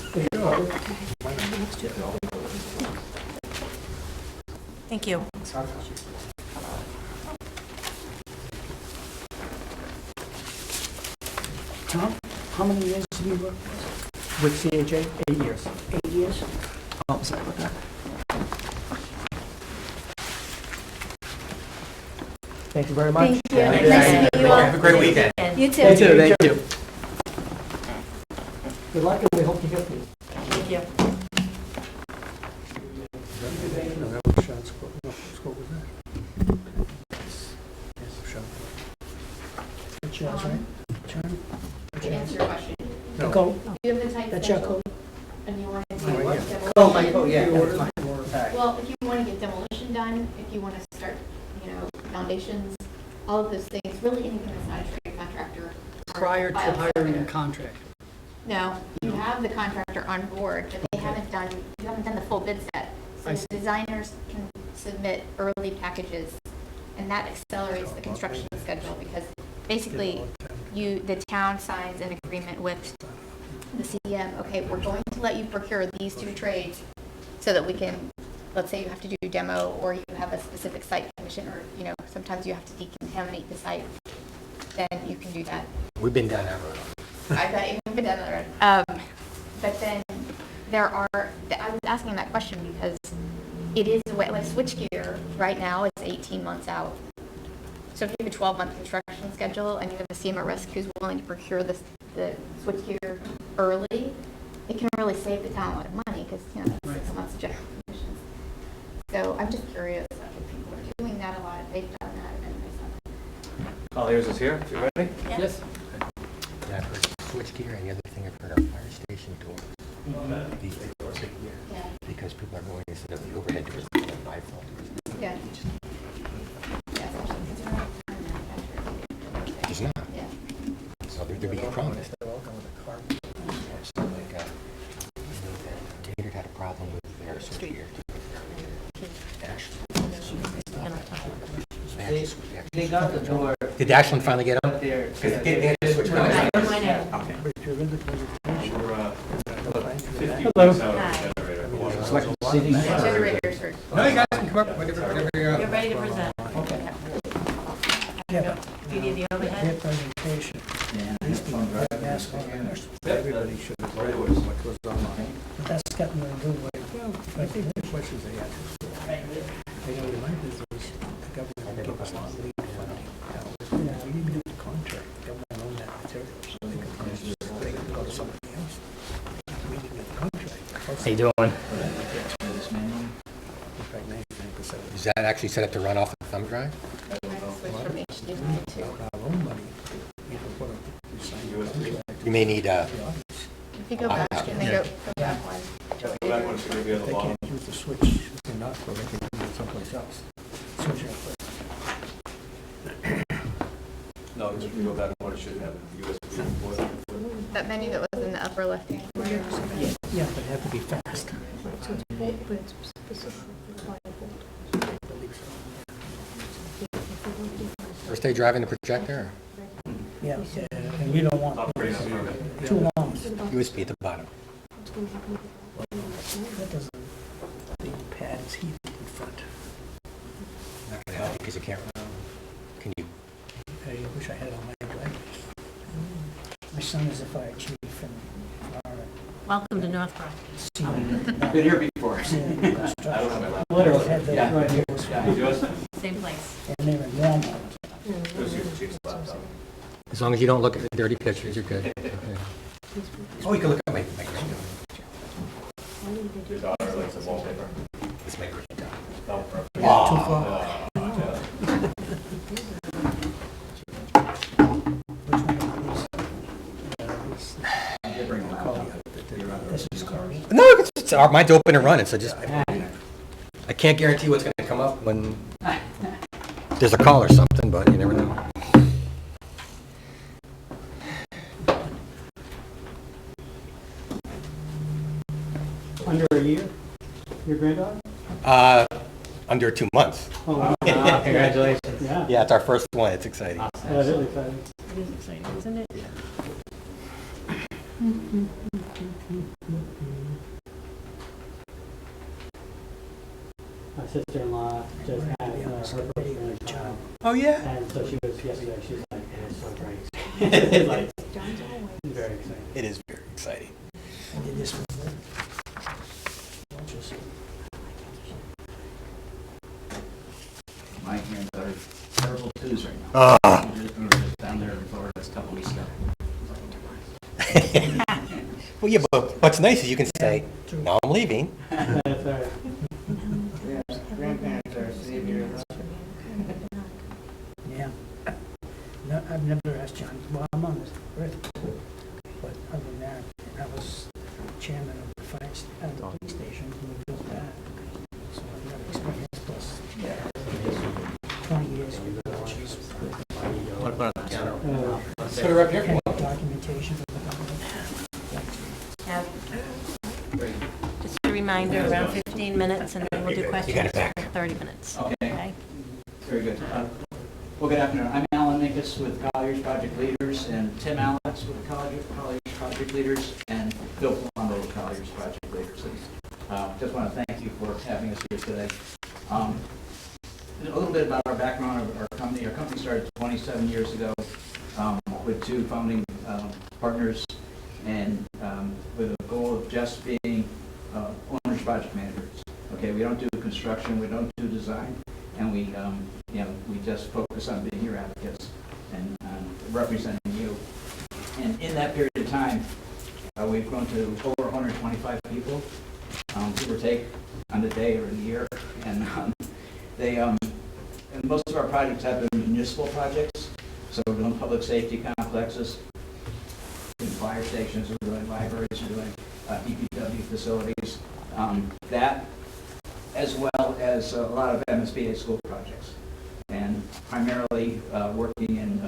Thank you. Tom, how many years have you worked with CHA? 8 years. 8 years? Oh, sorry about that. Thank you very much. Thank you. Nice to meet you all. Have a great weekend. You too. Thank you. Good luck, and we hope to hear from you. Thank you. Charles, right? Charlie? To answer your question, No. Go. do you have the type That's your schedule code. and you want to Oh, do yeah. Oh, my God, yeah, that's fine. Well, if you want to get demolition done, if you want to start, foundations, all of those things, really anything that's not a trade contractor. or Prior to filed hiring a surveyor. contractor. No, you have the contractor on board, but you haven't done the full bid set. So I the see. designers can submit early packages, and that accelerates the construction schedule, because basically, the town signs an agreement with the CDM, okay, we're going to let you procure these 2 trades so that we can, let's say you have to do a demo or you have a specific site condition, or, sometimes you have to decontaminate the site, then you can do that. We've been down that road. I bet you've been down that road. But then I was asking that question because it is, like switchgear right now, it's 18 months out. So if you have a 12-month construction schedule and you have a CM at risk who's willing to procure the switchgear early, it can really save the town a lot of money because, that's 6 months of general conditions. So I'm just curious if people are doing that a lot, if they've done that, and Colliers is here, if you're ready. Yes. Yeah, I've heard switchgear, and the other thing I've heard are fire station doors. These big doors, yeah. because people are going instead of the overhead doors, the bifold doors. Yeah. Yeah, especially because we're not manufacturing. There's not. Yeah. So they're being promised. Gator had a problem with their switchgear. They got the door. Did Ashland finally get them? There. Because they had to switch. Right. Okay. We're 50 weeks out of the generator. Generators are. No, you guys can come up, whatever you're You're ready to present. Yeah. Do you need the overhead? Presentation. These people ask all the questions. Everybody should have Right away. what was online. But that's got nothing to do with, I think the questions they ask. They know in my business, the government gave us a lot of lead funding. We didn't do the contract. The government owned that material, so they could go to somebody else. We didn't get the contract. How you doing? In fact, 99%. Is that actually set up to run off the thumb drive? They might have switched from HDMI to. Our own money, we can put a, we signed a contract. You may need If you go back and then go back one. Go back one, should be at the They bottom. can't use the switch, they're not, so they can use it someplace else. Switch it. No, if you go back one, it should have a USB port. That menu that was in the upper left-hand corner. Yeah, but it had to be fast. first day driving the projector? Yeah, and we don't want too long. USB at the bottom. That doesn't, the pad is heated in front. Not gonna help you because you can't. Can you? I wish I had all my drivers. My son is a fire chief in Florida. Welcome to Northbrook. Been here before. Literally had the Yeah. radios, Yours? Same place. and they were in Walmart. Yours is the chief's laptop. As long as you don't look at the dirty pictures, you're good. Okay. Oh, you can look at my Your daughter likes the wallpaper. This may break it down. No, perfect. Too far. Which one of these? This is Carly. No, mine's open and running, so just, I can't guarantee what's gonna come up when there's a call or something, but you never know. Under a year? Your granddaughter? Under 2 months. Oh, wow. Congratulations. Yeah. Yeah, it's our first one, it's exciting. That's really exciting. It is exciting, isn't it? My sister-in-law just had her first grandchild, Oh, yeah? and so she was yesterday. She's like, "It is so great." It's like, very exciting. It is very exciting. I did this one. Just- My hands are terrible twos right now. We were just down there in Florida a couple weeks ago. Well, yeah, but what's nice is you can say, no, I'm leaving. That's all right. Grandparents are saviors. Yeah. No, I've never asked John, well, I'm on this earth, but other than that, I was chairman of the fire, the police station when we built that. So I've got experience plus 20 years with coaches. What about the counter? Put her up here. Documentation of the government. Have- Just a reminder, around 15 minutes, and then we'll do questions it back. for 30 minutes. Okay. Okay? Very good. Well, good afternoon. I'm Alan Alan Minkus with Colliers Project Leaders, and Tim Alex with Colliers Project Leaders, and Bill Palumbo with Colliers Project Leaders. Just want to thank you for having us here today. A little bit about our background of our company. Our company started 27 years ago with two founding partners, and with a goal of just being owners project managers. Okay, we don't do construction, we don't do design, and we just focus on being your advocates and representing you. And in that period of time, we've grown to over 125 people, give or take, on the day or in the year. And and most of our projects have been municipal projects, so we're doing public safety complexes, doing fire stations, we're doing libraries, we're doing DPW facilities, that, as well as a lot of MSBA school projects, and primarily working in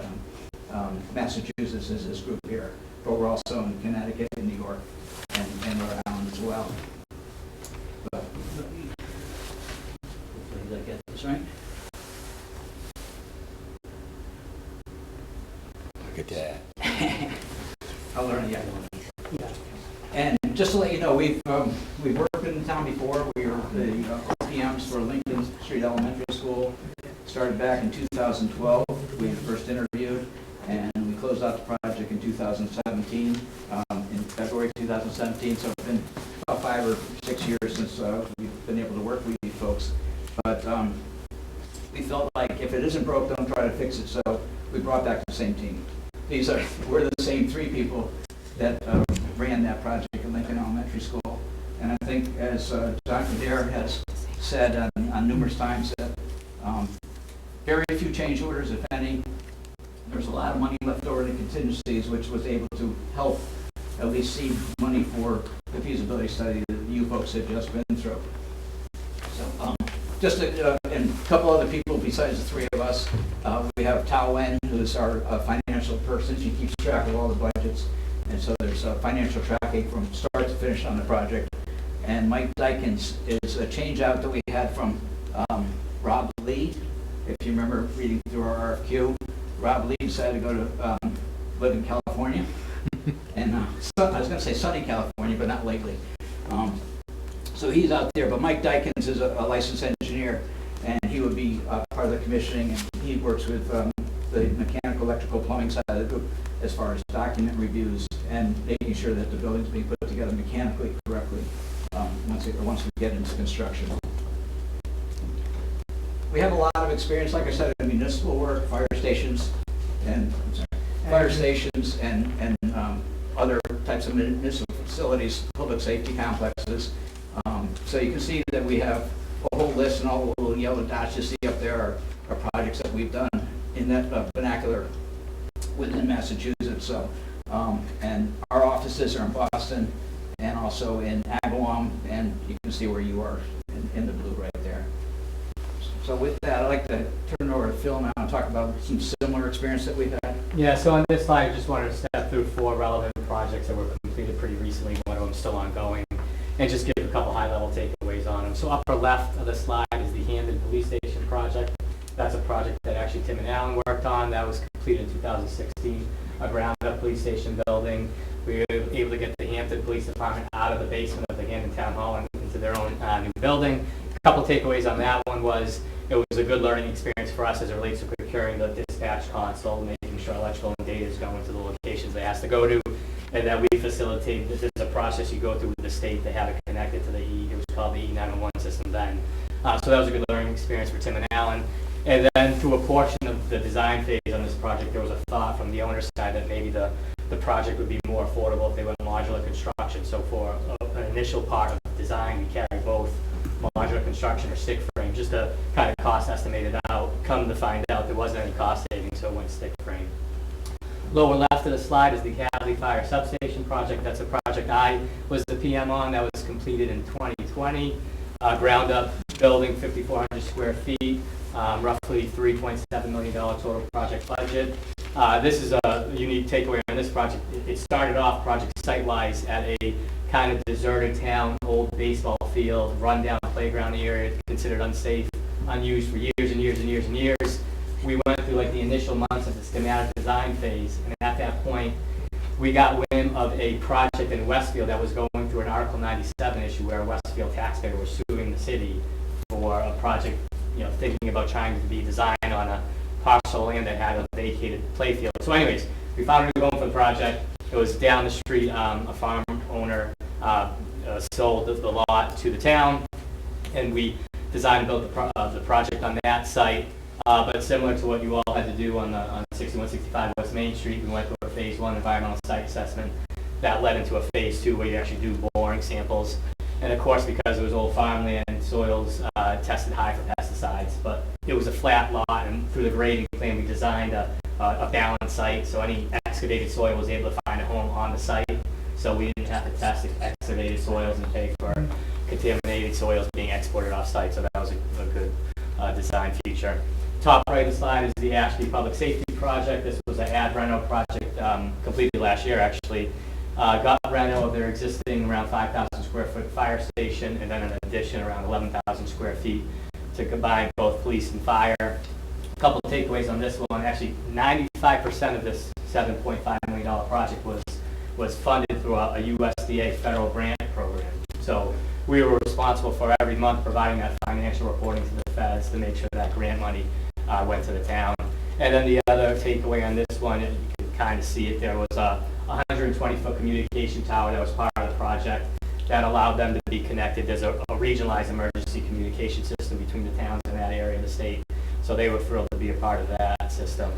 Massachusetts is this group here, but we're also in Connecticut and New York and Rhode Island as well. But hopefully I get this right. Look at that. I'll learn the other one. And just to let you know, we've worked in town before. We were the OPMs for Lincoln Street Elementary School. Started back in 2012. We first interviewed, and we closed out the project in 2017, in February 2017. So it's been about 5 or 6 years since we've been able to work with you folks. But we felt like if it isn't broke, don't try to fix it. So we brought back the same team. We're the same 3 people that ran that project at Lincoln Elementary School. And I think, as Dr. Dare has said on numerous times, that very few change orders, if any. There's a lot of money left over in contingencies, which was able to help at least seed money for the feasibility study that you folks have just been through. So, and a couple other people besides the 3 of us. We have Tao Wen, who's our financial person. She keeps track of all the budgets. And so there's a financial tracking from start to finish on the project. And Mike Dykins is a change out that we had from Rob Lee. If you remember reading through our RFQ, Rob Lee decided to go to live in California. And I was going to say sunny California, but not lately. So he's out there. But Mike Dykins is a licensed engineer, and he would be part of the commissioning. And he works with the mechanical, electrical, plumbing side of the group as far as document reviews and making sure that the building's being put together mechanically correctly once we get into construction. We have a lot of experience, like I said, in municipal work, fire stations, and other types of municipal facilities, public safety complexes. So you can see that we have a whole list, and all the little yellow dots you see up there are projects that we've done in that vernacular within Massachusetts. So, and our offices are in Boston and also in Agawam, and you can see where you are in the blue right there. So with that, I'd like to turn it over to Phil now and talk about some similar experience that we've had. Yeah, so on this slide, I just wanted to step through 4 relevant projects that were completed pretty recently, one of them still ongoing, and just give a couple high-level takeaways on them. So upper left of the slide is the Hamden Police Station project. That's a project that actually Tim and Alan worked on. That was completed in 2016, a ground-up police station building. We were able to get the Hampton Police Department out of the basement of the Hamden Town Hall and into their own new building. A couple takeaways on that one was it was a good learning experience for us as it relates to procuring the dispatch console, making sure electrical and data is going to the locations they has to go to, and that we facilitate. This is a process you go through with the state. They have it connected to it was called the E911 system then. So that was a good learning experience for Tim and Alan. And then through a portion of the design phase on this project, there was a thought from the owner's side that maybe the project would be more affordable if they went modular construction. So for an initial part of the design, we carry both modular construction or stick frame, just to kind of cost estimate it out. Come to find out there wasn't any cost savings, so it went stick frame. Lower left of the slide is the Hadley Fire Substation project. That's a project I was the PM on. That was completed in 2020. Ground up building, 5,400 square feet, roughly $3.7 million total project budget. This is a unique takeaway on this project. It started off project site-wise at a kind of deserted town, old baseball field, rundown playground area, considered unsafe, unused for years and years and years and years. We went through like like the initial months of the schematic design phase, and at that point, we got wind of a project in Westfield that was going through an Article 97 issue where a Westfield taxpayer was suing the city for a project, thinking about trying to be designed on a parcel of land that had a vacated playfield. So anyways, we found a home for the project. It was down the street. A farm owner sold the lot to the town, and we designed and built the project on that site. But similar to what you all had to do on 6165 West Main Street, we went through a phase 1 environmental site assessment that led into a phase 2 where you actually do boring samples. And of course, because it was old farmland, soils tested high for pesticides, but it was a flat lot, and through the grading plan, we designed a balanced site, so any excavated soil was able to find a home on the site, so we didn't have to test excavated soils and pay for contaminated soils being exported off-site, so that was a good design feature. Top right of the slide is the Ashby Public Safety Project. This was an ad reno project completed last year, actually. Got reno of their existing around 5,000 square foot fire station, and then an addition around 11,000 square feet to combine both police and fire. A couple of takeaways on this one. Actually, 95% of this $7.5 million project was funded through a USDA federal grant program. So we were responsible for every month providing that financial reporting to the feds to make sure that grant money went to the town. And then the other takeaway on this one, you can kind of see it, there was a 120-foot communication tower that was part of the project that allowed them to be connected. There's a regionalized emergency communication system between the towns in that area of the state, so they were thrilled to be a part of that system.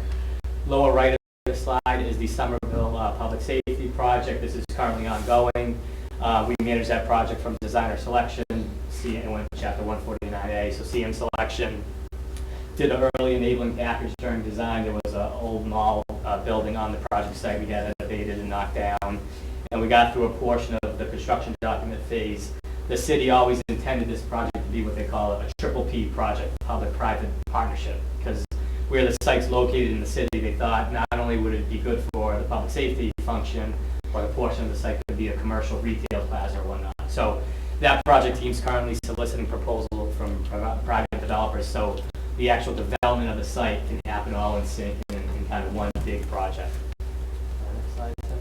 Lower right of the slide is the Somerville Public Safety Project. This is currently ongoing. We manage that project from designer selection, and went to Chapter 149A, so CM selection. Did an early enabling package during design. There was an old mall building on the project site we had abated and knocked down. And we got through a portion of the construction document phase. The city always intended this project to be what they call a triple P project, public-private partnership, because where the site's located in the city, they thought not only would it be good for the public safety function, but a portion of the site could be a commercial retail plaza or whatnot. So that project team's currently soliciting proposals from private developers, so the actual development of the site can happen all in sync in kind of one big project. Next slide, Tim.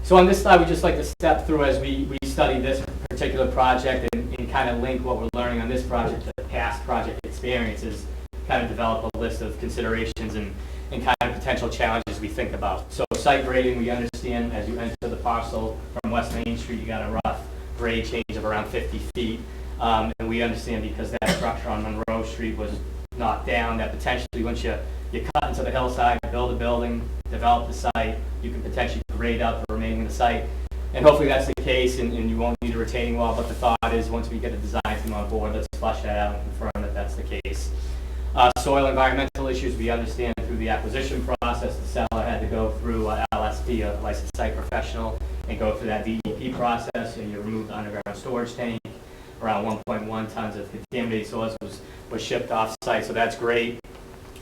So on this slide, we just like to step through as we study this particular project and kind of link what we're learning on this project to past project experiences, kind of develop a list of considerations and kind of potential challenges we think about. So site grading, we understand as you enter the parcel from West Main Street, you got a rough grade change of around 50 feet. And we understand because that structure on Monroe Street was knocked down, that potentially once you cut into the hillside, build a building, develop the site, you can potentially grade out the remaining of the site. And hopefully that's the case, and you won't need a retaining wall, but the thought is once we get a design team on board, let's flush that out and confirm that that's the case. Soil environmental issues, we understand through the acquisition process, the seller had to go through LSP, a licensed site professional, and go through that DEP process, and you remove the underground storage tank. Around 1.1 tons of contaminated soils was shipped off site, so that's great.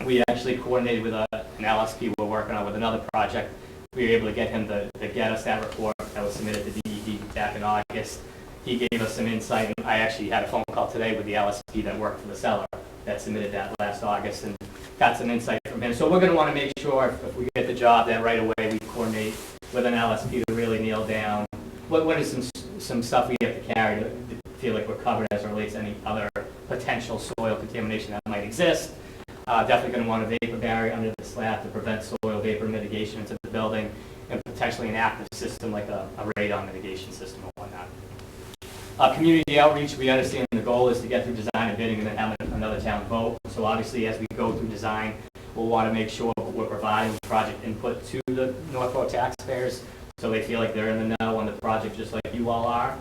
We actually coordinated with an LSP we're working on with another project. We were able to get him to get us that report that was submitted to DEP back in August. He gave us some insight, and I actually had a phone call today with the LSP that worked for the seller that submitted that last August and got some insight from him. So we're going to want to make sure if we get the job that right away we coordinate with an LSP to really nail down what is some stuff we have to carry to feel like we're covered as it relates to any other potential soil contamination that might exist. Definitely going to want a vapor barrier under the slab to prevent soil vapor mitigation into the building, and potentially an active system like a radon mitigation system or whatnot. Community outreach, we understand the goal is to get through design and bidding and then have another town vote. So obviously as we go through design, we'll want to make sure we're providing project input to the Northborough taxpayers so they feel like they're in the know on the project just like you all are.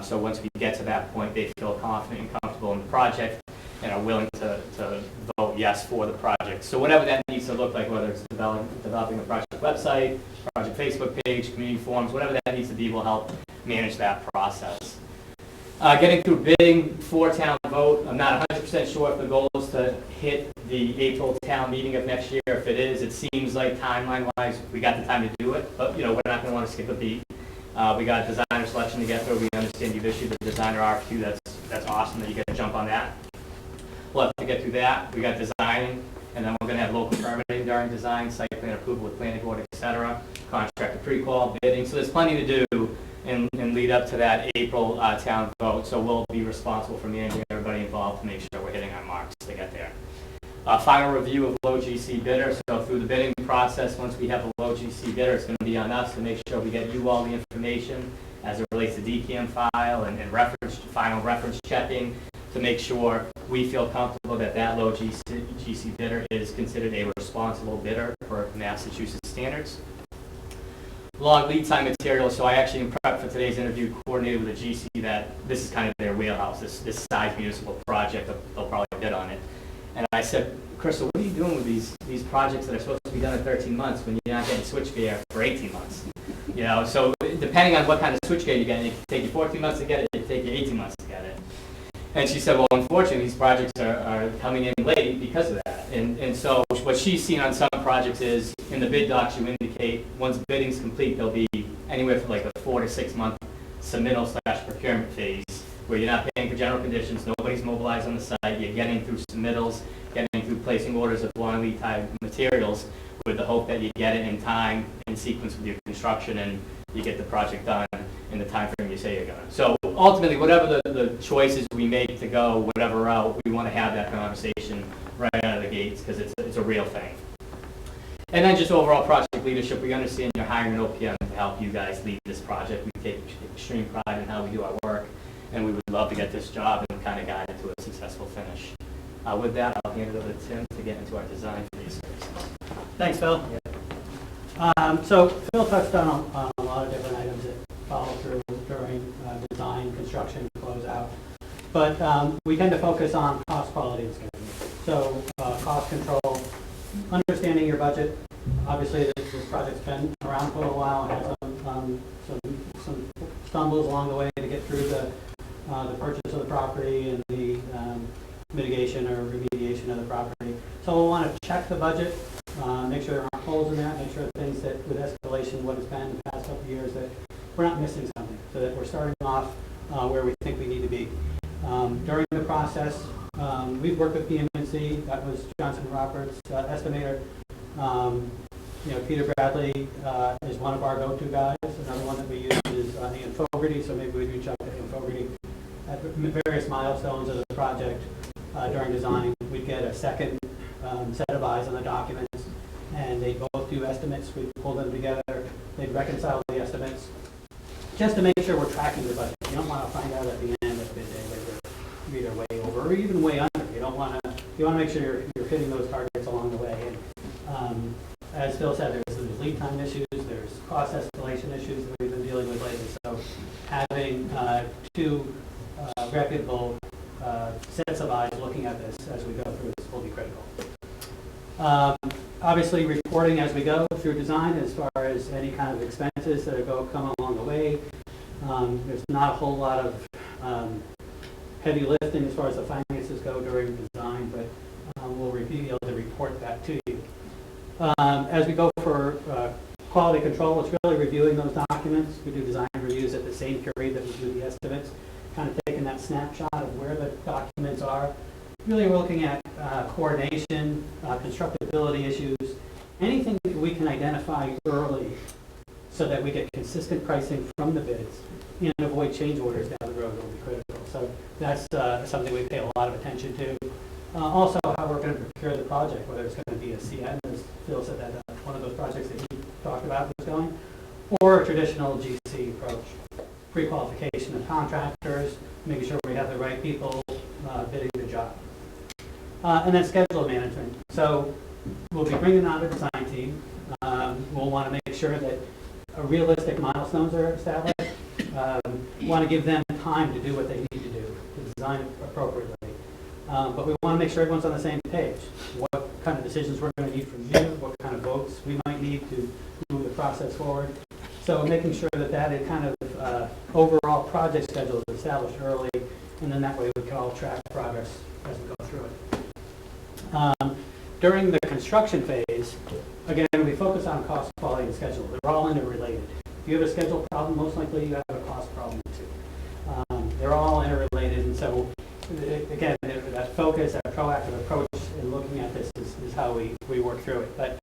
So once we get to that point, they feel confident and comfortable in the project and are willing to vote yes for the project. So whatever that needs to look like, whether it's developing a project website, project Facebook page, community forums, whatever that needs to be will help manage that process. Getting through bidding for town vote, I'm not 100% sure if the goal is to hit the April town meeting of next year. If it is, it seems like timeline-wise we got the time to do it, but we're not going to want to skip a beat. We got designer selection to get through. We understand you've issued the designer RFQ. That's awesome that you get to jump on that. We'll have to get through that. We got designing, and then we're going to have local permitting during design, site plan approval with planning board, et cetera, contractor pre-qual, bidding. So there's plenty to do in lead up to that April town vote. So we'll be responsible for managing everybody involved to make sure we're hitting our marks to get there. Final review of low GC bidder. So through the bidding process, once we have a low GC bidder, it's going to be on us to make sure we get you all the information as it relates to DCAM file and final reference checking to make sure we feel comfortable that that low GC bidder is considered a responsible bidder for Massachusetts standards. Long lead time material, so I actually in prep for today's interview coordinated with a GC that this is kind of their wheelhouse, this size municipal project, they'll probably bid on it. And I said, Crystal, what are you doing with these projects that are supposed to be done in 13 months when you're not getting switchgear for 18 months? You know, so depending on what kind of switchgear you get, it can take you 14 months to get it, it can take you 18 months to get it. And she said, well, unfortunately, these projects are coming in late because of that. And so what she's seen on some projects is, in the bid docs, you indicate once bidding's complete, there'll be anywhere from like a 4 to 6 month submittal/procurement phase, where you're not paying for general conditions, nobody's mobilized on the site, you're getting through submittals, getting through placing orders of long lead time materials with the hope that you get it in time, in sequence with your construction, and you get the project done in the time frame you say you're going to. So ultimately, whatever the choices we make to go, whatever route, we want to have that conversation right out of the gates because it's a real thing. And then just overall project leadership, we understand you're hiring an OPM to help you guys lead this project. We take extreme pride in how we do our work, and we would love to get this job and kind of guide it to a successful finish. With that, I'll hand it over to Tim to get into our design for these services. Thanks, Phil. So Phil touched on a lot of different items that follow through during design, construction, closeout. But we tend to focus on cost, quality, and schedule. So cost control, understanding your budget. Obviously, this project's been around for a while and had some stumbles along the way to get through the purchase of the property and the mitigation or remediation of the property. So we'll want to check the budget, make sure there aren't holes in that, make sure things that with escalation, what it's been in the past couple of years, that we're not missing something, so that we're starting off where we think we need to be. During the process, we've worked with PMC, that was Johnson Roberts estimator. Peter Bradley is one of our go-to guys. Another one that we use is Ian Fogarty, so maybe we reach out to Ian Fogarty at various milestones of the project. During design, we'd get a second set of eyes on the documents, and they both do estimates. We pull them together, they'd reconcile the estimates, just to make sure we're tracking the budget. You don't want to find out at the end of the bid day that we're either way over or even way under. You want to make sure you're hitting those targets along the way. And as Phil said, there's lead time issues, there's cost escalation issues that we've been dealing with lately. So having two reputable sets of eyes looking at this as we go through this will be critical. Obviously, reporting as we go through design as far as any kind of expenses that come along the way. There's not a whole lot of heavy lifting as far as the finances go during design, but we'll be able to report that to you. As we go for quality control, it's really reviewing those documents. We do design reviews at the same period that we do the estimates, kind of taking that snapshot of where the documents are. Really, we're looking at coordination, constructability issues, anything that we can identify early so that we get consistent pricing from the bids and avoid change orders down the road will be critical. So that's something we pay a lot of attention to. Also, how we're going to procure the project, whether it's going to be a CN, as Phil said that one of those projects that he talked about was going, or a traditional GC approach. Pre-qualification of contractors, making sure we have the right people bidding the job. And then schedule management. So we'll be bringing out a design team. We'll want to make sure that realistic milestones are established. We want to give them time to do what they need to do, to design it appropriately. But we want to make sure everyone's on the same page. What kind of decisions we're going to need from you, what kind of votes we might need to move the process forward. So making sure that kind of overall project schedule is established early, and then that way we can all track progress as we go through it. During the construction phase, again, we focus on cost, quality, and schedule. They're all interrelated. If you have a schedule problem, most likely you have a cost problem too. They're all interrelated, and so again, that focus, that proactive approach in looking at this is how through it. But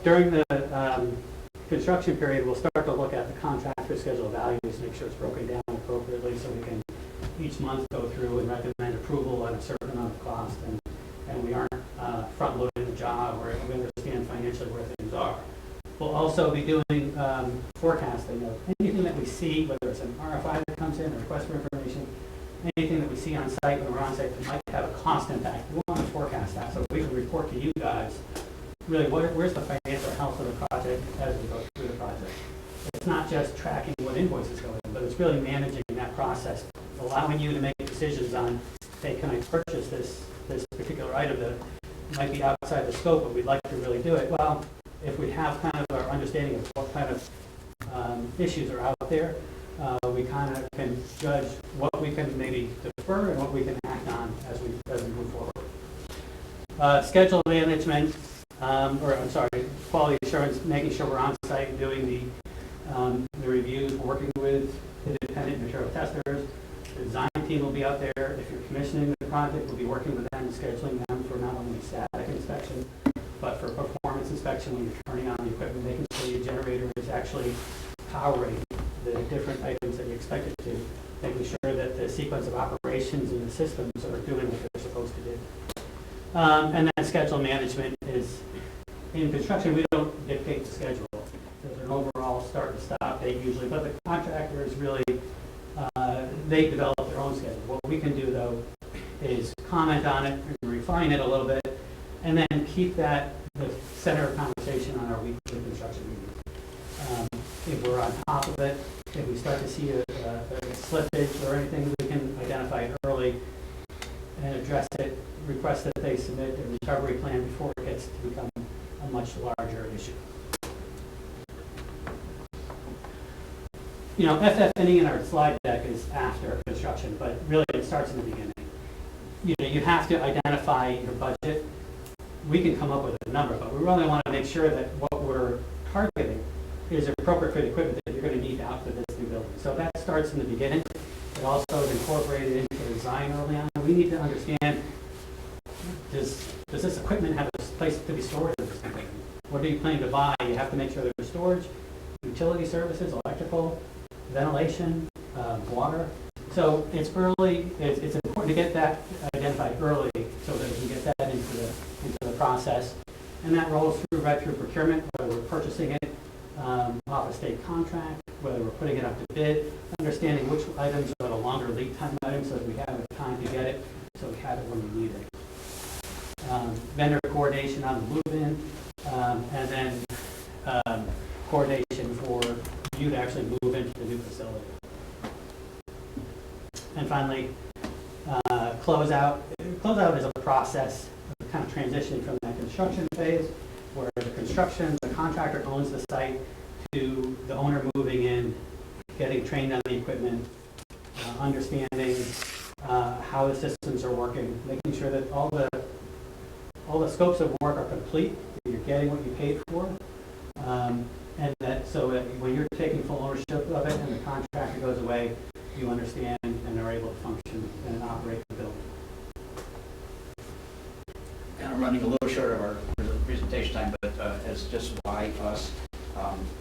during the construction period, we'll start to look at the contractor schedule of values, make sure it's broken down appropriately so we can each month go through and recommend approval at a certain amount of cost, and we aren't front-loading the job, or we understand financially where things are. We'll also be doing forecasting of anything that we see, whether it's an RFI that comes in, or request for information, anything that we see on site when we're on site that might have a cost impact. We want to forecast that so we can report to you guys really where's the financial health of the project as we go through the project. It's not just tracking what invoices go in, but it's really managing that process, allowing you to make decisions on, hey, can I purchase this particular item that might be outside the scope, but we'd like to really do it. Well, if we have kind of our understanding of what kind of issues are out there, we kind of can judge what we can maybe defer and what we can act on as we move forward. Schedule management, quality assurance, making sure we're on site doing the reviews, working with independent material testers. The design team will be out there. If you're commissioning the project, we'll be working with them and scheduling them for not only static inspection, but for performance inspection when you're turning on the equipment, making sure your generator is actually powering the different items that you expect it to, making sure that the sequence of operations and the systems are doing what they're supposed to do. And then schedule management is, in construction, we don't dictate the schedule. There's an overall start and stop date usually, but the contractor is really, they develop their own schedule. What we can do, though, is comment on it and refine it a little bit, and then keep that the center of conversation on our weekly construction meetings. If we're on top of it, if we start to see a slippage or anything, we can identify it early and address it, request that they submit a recovery plan before it gets to become a much larger issue. You know, FF&E in our slide deck is after construction, but really it starts in the beginning. You know, you have to identify your budget. We can come up with a number, but we really want to make sure that what we're targeting is appropriate for the equipment that you're going to need to outfit this new building. So that starts in the beginning. It also is incorporated into the design early on. We need to understand, does this equipment have a place to be stored in this building? What are you planning to buy? You have to make sure there's storage, utility services, electrical, ventilation, water. So it's early. It's important to get that identified early so that we can get that into the process. And that rolls through right through procurement, whether we're purchasing it off a state contract, whether we're putting it up to bid, understanding which items are the longer lead time items so that we have the time to get it, so we have it when we need it. Vendor coordination on the move-in, and then coordination for you to actually move into the new facility. And finally, closeout. Closeout is a process of kind of transitioning from that construction phase, where the contractor owns the site, to the owner moving in, getting trained on the equipment, understanding how the systems are working, making sure that all the scopes of work are complete, that you're getting what you paid for, and that so that when you're taking full ownership of it and the contractor goes away, you understand and are able to function and operate the building. Kind of running a little short of our presentation time, but as just why us,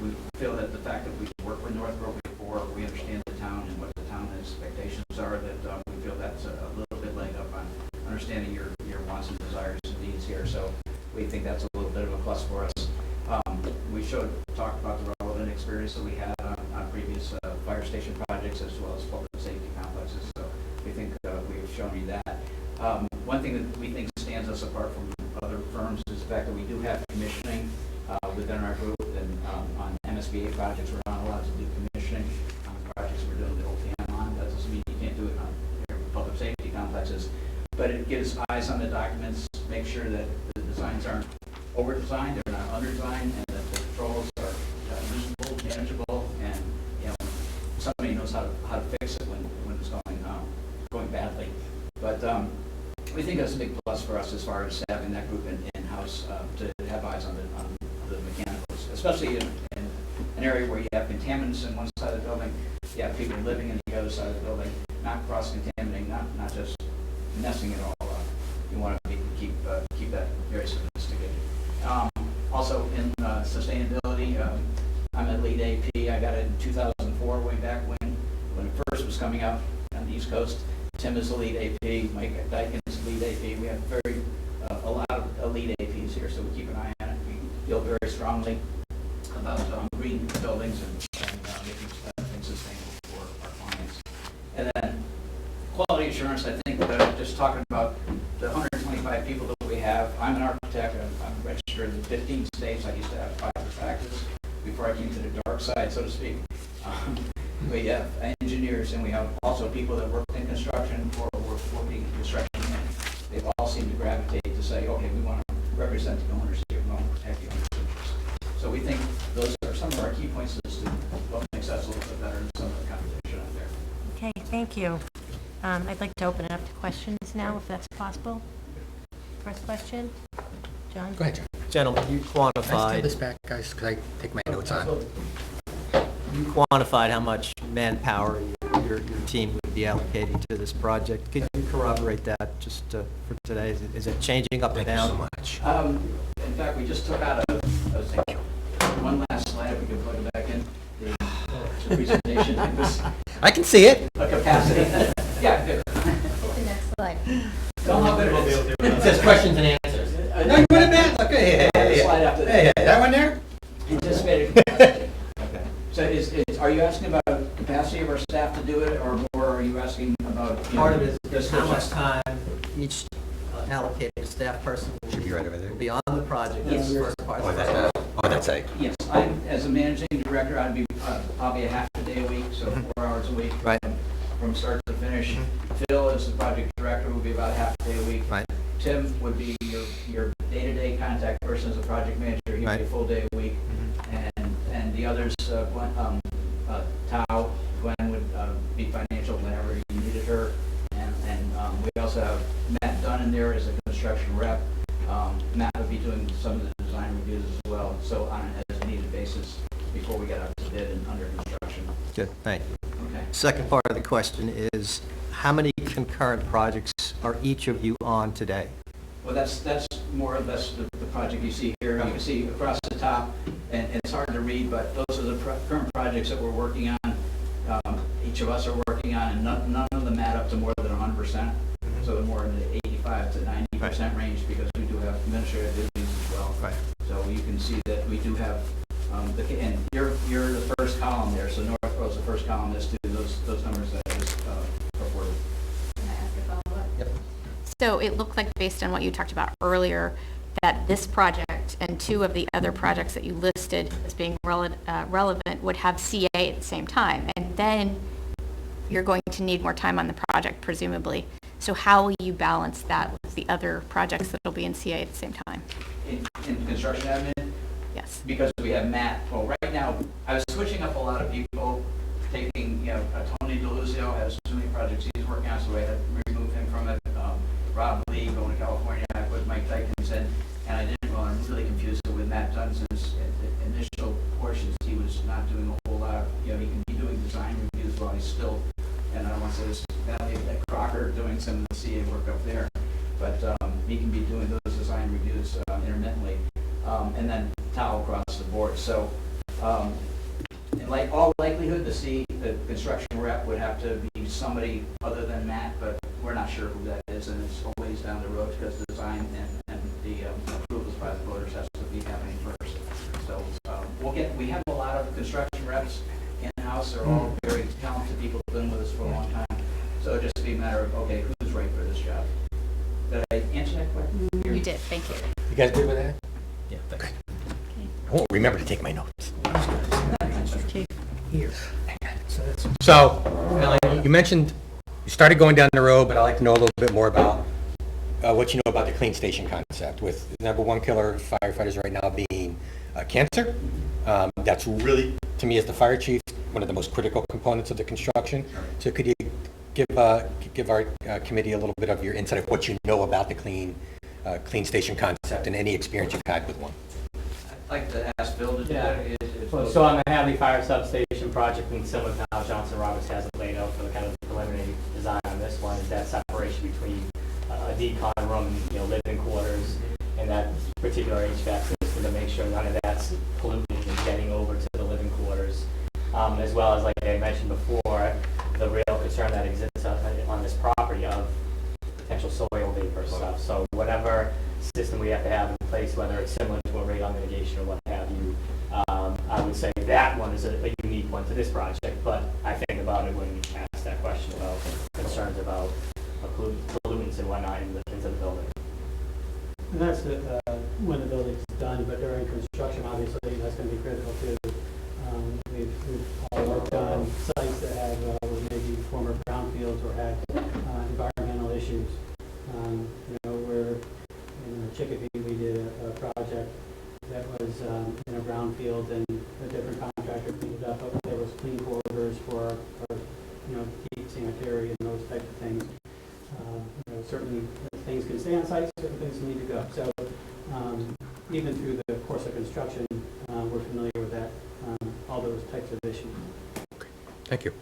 we feel that the fact that we've worked with Northbrook before, we understand the town and what the town expectations are, that we feel that's a little bit leg up on understanding your wants and desires and needs here. So we think that's a little bit of a plus for us. We talked about the relevant experience that we had on previous fire station projects as well as public safety complexes. So we think we've shown you that. One thing that we think stands us apart from other firms is the fact that we do have commissioning within our group, and on MSBA projects we're not allowed to do commissioning. On projects we're doing the OPM on, that doesn't mean you can't do it on your public safety complexes, but it gives eyes on the documents, make sure that the designs aren't over-designed, they're not under-designed, and that the controls are usable, manageable, and somebody knows how to fix it when it's going badly. But we think that's a big plus for us as far as having that group in-house to have eyes on the mechanicals, especially in an area where you have contaminants in one side of the building, you have people living in the other side of the building, not cross-contaminating, not just messing it all up. You want to keep that very sophisticated. Also in sustainability, I'm a lead AP. I got it in 2004, way back when it first was coming out on the East Coast. Tim is the lead AP. Mike Dykin is the lead AP. We have a lot of lead APs here, so we keep an eye on it. We feel very strongly about green buildings and making things sustainable for our clients. And then quality assurance, I think just talking about the 125 people that we have, I'm an architect, I'm registered in 15 states. I used to have 5 practice before I came to the dark side, so to speak. We have engineers, and we have also people that work in construction or working in construction. And they've all seemed to gravitate to say, okay, we want to represent the owners here, we want to protect the owners' interests. So we think those are some of our key points as to what makes us a little bit better than some of the competition out there. Okay, thank you. I'd like to open it up to questions now, if that's possible. First question, John? Go ahead, John. Gentlemen, you Can I steal quantified, this back, guys, because I take my notes on. how much manpower your team would be allocating to this project. Could you corroborate that just for today? Is it changing up and Thank you so down? much. In fact, we just took out one last slide, if we could plug it back in, the presentation. It was I can see it. a capacity. Yeah, good. The next slide. Don't know how good it is. It says questions and answers. No, you put it back. Okay, hey, Slide after that. hey, that one there? Anticipated capacity. Okay. So are you asking about capacity of our staff to do it, or more are you asking about? Part of it is how much time each allocated staff person Should be right over there. will be on the project. Yes. That's the first part of the That's it. Yes, I'm, as a managing director, I'd be probably a half a day a week, so 4 hours a week. Right. From start to finish. Phil, as the project director, would be about half a day a week. Right. Tim would be your day-to-day contact person as a project manager. He'd be a full day a week. And the others, Gwen, Tao, Gwen would be financial whenever you needed her. And we also have Matt Dunn in there as a construction rep. Matt would be doing some of the design reviews as well, so on an as-needed basis before we get out to bid and under construction. Good, thank you. Okay. Second part of the question is, how many concurrent projects are each of you on today? Well, that's more or less the project you see here. You can see across the top, and it's hard to read, but those are the current projects that we're working on. Each of us are working on, and none of them add up to more than 100%. So they're more in the 85 to 90% range, because we do have administrative duties as well. Right. So you can see that we do have, and you're the first column there, so North is the first column. Let's do those numbers that I just reported. Can I ask a follow-up? Yep. So it looked like, based on what you talked about earlier, that this project and 2 of the other projects that you listed as being relevant would have CA at the same time. And then you're going to need more time on the project, presumably. So how will you balance that with the other projects that will be in CA at the same time? In construction admin, Yes. because we have Matt. Well, right now, I was switching up a lot of people, taking, Tony DeLuzio has too many projects he's working on, so I had to remove him from it. Rob Lee going to California, I put Mike Dykins in, and I didn't, well, I'm really confused with Matt Dunn, since at the initial portions, he was not doing a whole lot. He can be doing design reviews while he's still, and I don't want to say this, badly, like Crocker doing some of the CA work up there, but he can be doing those design reviews intermittently, and then Tao across the board. So, in all likelihood, the construction rep would have to be somebody other than Matt, but we're not sure who that is, and it's a ways down the road, because the design and the approvals by the voters has to be happening first. So we have a lot of construction reps in-house. They're all very talented people, been with us for a long time. So it'll just be a matter of, okay, who's right for this job? Did I answer that question? You did, thank you. You guys good with that? Yeah, thanks. Okay. I won't remember to take my notes. Here. So that's So, Melanie, you mentioned you started going down the road, but I'd like to know a little bit more about what you know about the clean station concept, with number 1 killer of firefighters right now being cancer. That's really, to me as the fire chief, one of the most critical components of the construction. So could you give our committee a little bit of your insight of what you know about the clean station concept and any experience you've had with one? I'd like to ask Bill to do Yeah. that. So on the Hadley Fire Substation project, and similar to how Johnson Roberts has it laid out for the kind of preliminary design on this one, is that separation between a decon room, living quarters, and that particular HVAC system and to make sure none of that's polluted and getting over to the living quarters. As well as, like I mentioned before, the real concern that exists on this property of potential soil vapor stuff. So whatever system we have to have in place, whether it's similar to a radon mitigation or what have you, I would say that one is a unique one to this project, but I think about it when you ask that question about concerns about pollutants and whatnot into the building. And that's when the building's done, but during construction, obviously, that's going to be critical too. We've all worked on sites that have were maybe former brownfields or had environmental issues. We're in Chicopee, we did a project that was in a brownfield, and a different contractor cleaned it up, but there was clean corridors for our deep sanitary and those types of things. Certainly things can stay on site, certain things need to go. So even through the course of construction, we're familiar with that, all those types of issues. Thank you.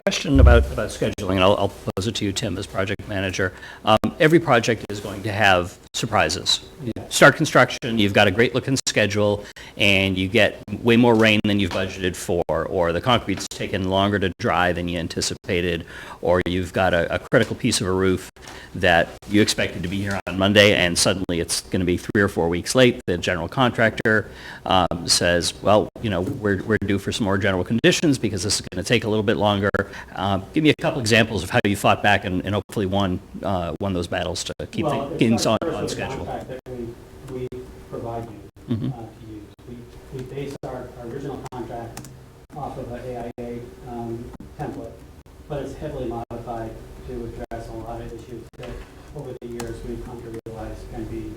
Question about scheduling, and I'll pose it to you, Tim, as project manager. Every project is going to have surprises. You start construction, you've got a great-looking schedule, and you get way more rain than you've budgeted for, or the concrete's taken longer to dry than you anticipated, or you've got a critical piece of a roof that you expected to be here on Monday, and suddenly it's going to be 3 or 4 weeks late. The general contractor says, well, we're due for some more general conditions because this is going to take a little bit longer. Give me a couple examples of how you fought back and hopefully won those battles to keep things on schedule. That we provide you to use. We base our original contract off of an AIA template, but it's heavily modified to address a lot of issues that over the years we've come to realize can be,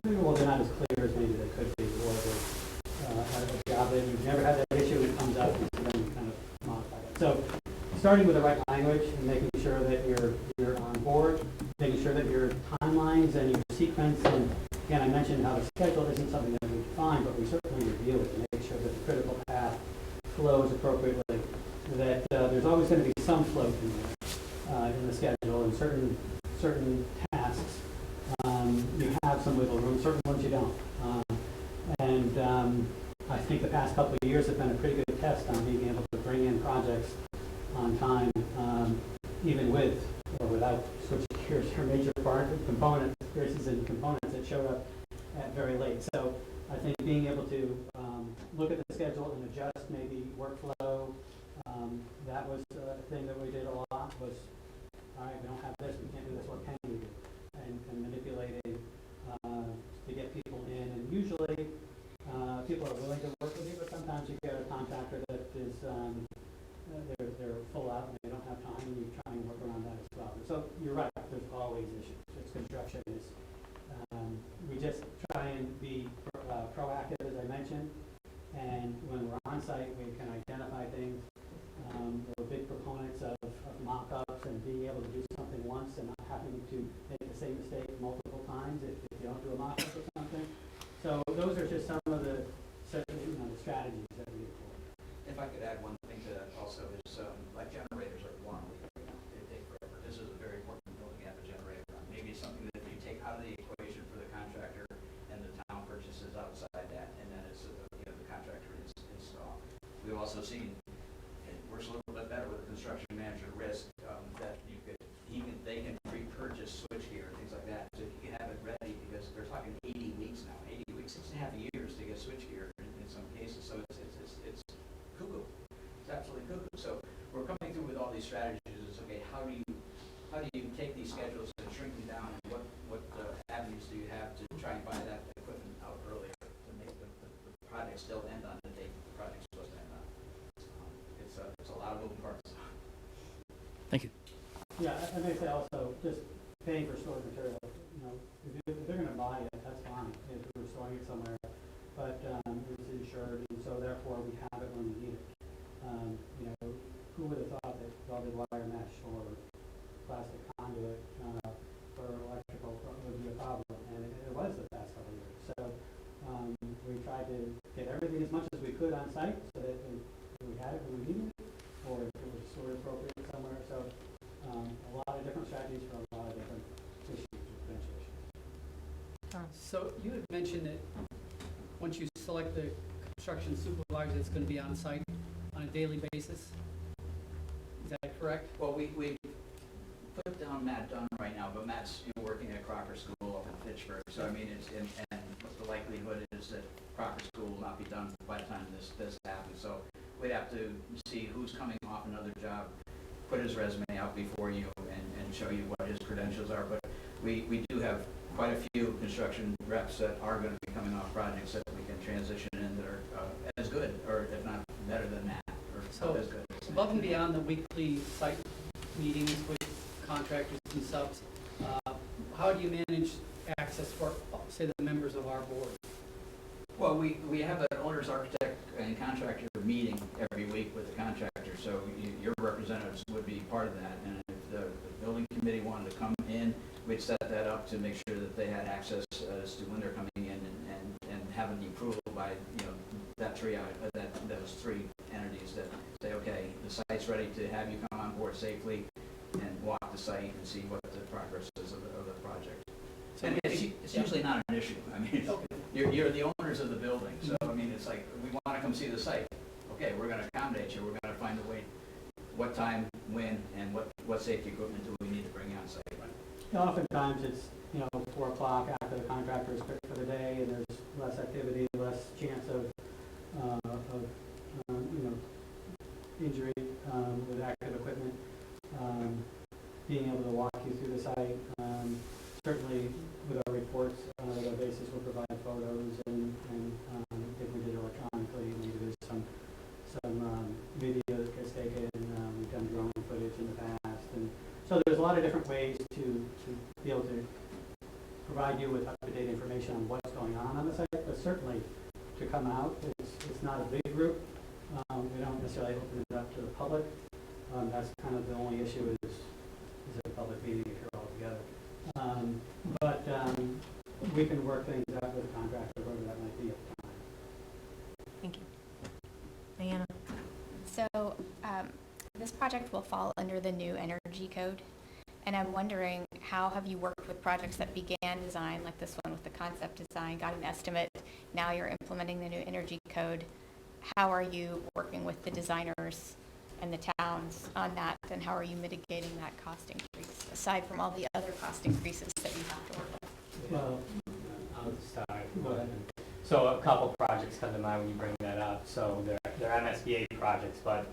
well, they're not as clear as maybe they could be, or a job that you've never had that issue, it comes up, and so then you kind of modify it. So starting with the right language and making sure that you're on board, making sure that your timelines and your sequence, and again, I mentioned how the schedule isn't something that we define, but we certainly review it to make sure that the critical path flows appropriately, that there's always going to be some float in there in the schedule, and certain tasks you have some wiggle room, certain ones you don't. I think the past couple of years have been a pretty good test on being able to bring in projects on time, even with or without switch gears or major part components, pieces and components that showed up at very late. So I think being able to look at the schedule and adjust maybe workflow, that was a thing that we did a lot, was, all right, we don't have this, we can't do this, what can we do? And manipulating to get people in. And usually people are willing to work with you, but sometimes you get a contractor that is, they're full out and they don't have time, and you try and work around that as well. So you're right, there's always issues. It's construction. We just try and be proactive, as I mentioned, and when we're on site, we can identify things. We're big proponents of mock-ups and being able to do something once and not having to make the same mistake multiple times if you don't do a mock-up or something. So those are just some of the strategies that we employ. If I could add one thing to that also is like generators are one week right now. They take forever. This is a very important building to have a generator on. Maybe it's something that you take out of the equation for the contractor and the town purchases outside that, and then it's the contractor install. We've also seen it works a little bit better with the construction manager risk that they can pre-purchase switchgear and things like that, so you can have it ready, because they're talking 80 weeks now, 80 weeks, 6.5 years to get switchgear in some cases. So it's cuckoo. It's absolutely cuckoo. So we're coming through with all these strategies. It's okay. How do you take these schedules and shrink them down, and what avenues do you have to try and buy that equipment out earlier to make the project still end on the date the project's supposed to end on? It's a lot of moving parts. Thank you. Yeah, and they say also just paying for stored material. If they're going to buy it, that's fine if we're storing it somewhere. But it's insured, and so therefore we have it when we need it. Who would have thought that welded wire mesh or plastic conduit for electrical would be a problem? And it was the past couple of years. So we tried to get everything as much as we could on site, so that we had it when we needed it, or if it was stored appropriate somewhere. So. A lot of different strategies for a lot of different issues, potential issues. So you had mentioned that once you select the construction supervisor, it's going to be on site on a daily basis. Is that correct? Well, we put down Matt Dunn right now, but Matt's working at Crocker School up in Fitchburg. So I mean, and the likelihood is that Crocker School will not be done by the time this happens. So we'd have to see who's coming off another job, put his resume out before you, and show you what his credentials are. But we do have quite a few construction reps that are going to be coming off projects that we can transition in that are as good, or if not better than Matt, or So as good as above and beyond the weekly site meetings with contractors and subs, how do you manage access for, say, the members of our board? Well, we have an owner's architect and contractor meeting every week with the contractor, so your representatives would be part of that. And if the building committee wanted to come in, we'd set that up to make sure that they had access as to when they're coming in and having the approval by, those three entities that say, okay, the site's ready to have you come on board safely and walk the site and see what the progress is of the project. So And it's usually not an issue. I mean, you're the owners of the building, so I mean, it's like, we want to come see the site. Okay, we're going to accommodate you. We're going to find a way, what time, when, and what safety equipment do we need to bring on site. Oftentimes it's, 4 o'clock after the contractor is quit for the day, and there's less activity, less chance of injury with active equipment. Being able to walk you through the site, certainly with our reports, on a basis, we'll provide photos, and if we did electronically, maybe there's some video that gets taken. We've done drone footage in the past, and so there's a lot of different ways to be able to provide you with up-to-date information on what's going on the site, but certainly to come out, it's not a big group. We don't necessarily open it up to the public. That's kind of the only issue is a public meeting if you're all together. But we can work things out with the contractor, whoever that might be at the time. Thank you. Diana? So this project will fall under the new energy code. And I'm wondering, how have you worked with projects that began design, like this one with the concept design, got an estimate, now you're implementing the new energy code? How are you working with the designers and the towns on that, and how are you mitigating that cost increase, aside from all the other cost increases that you have to work with? Well, I'll start. go ahead. So a couple projects come to mind when you bring that up. So they're MSBA projects, but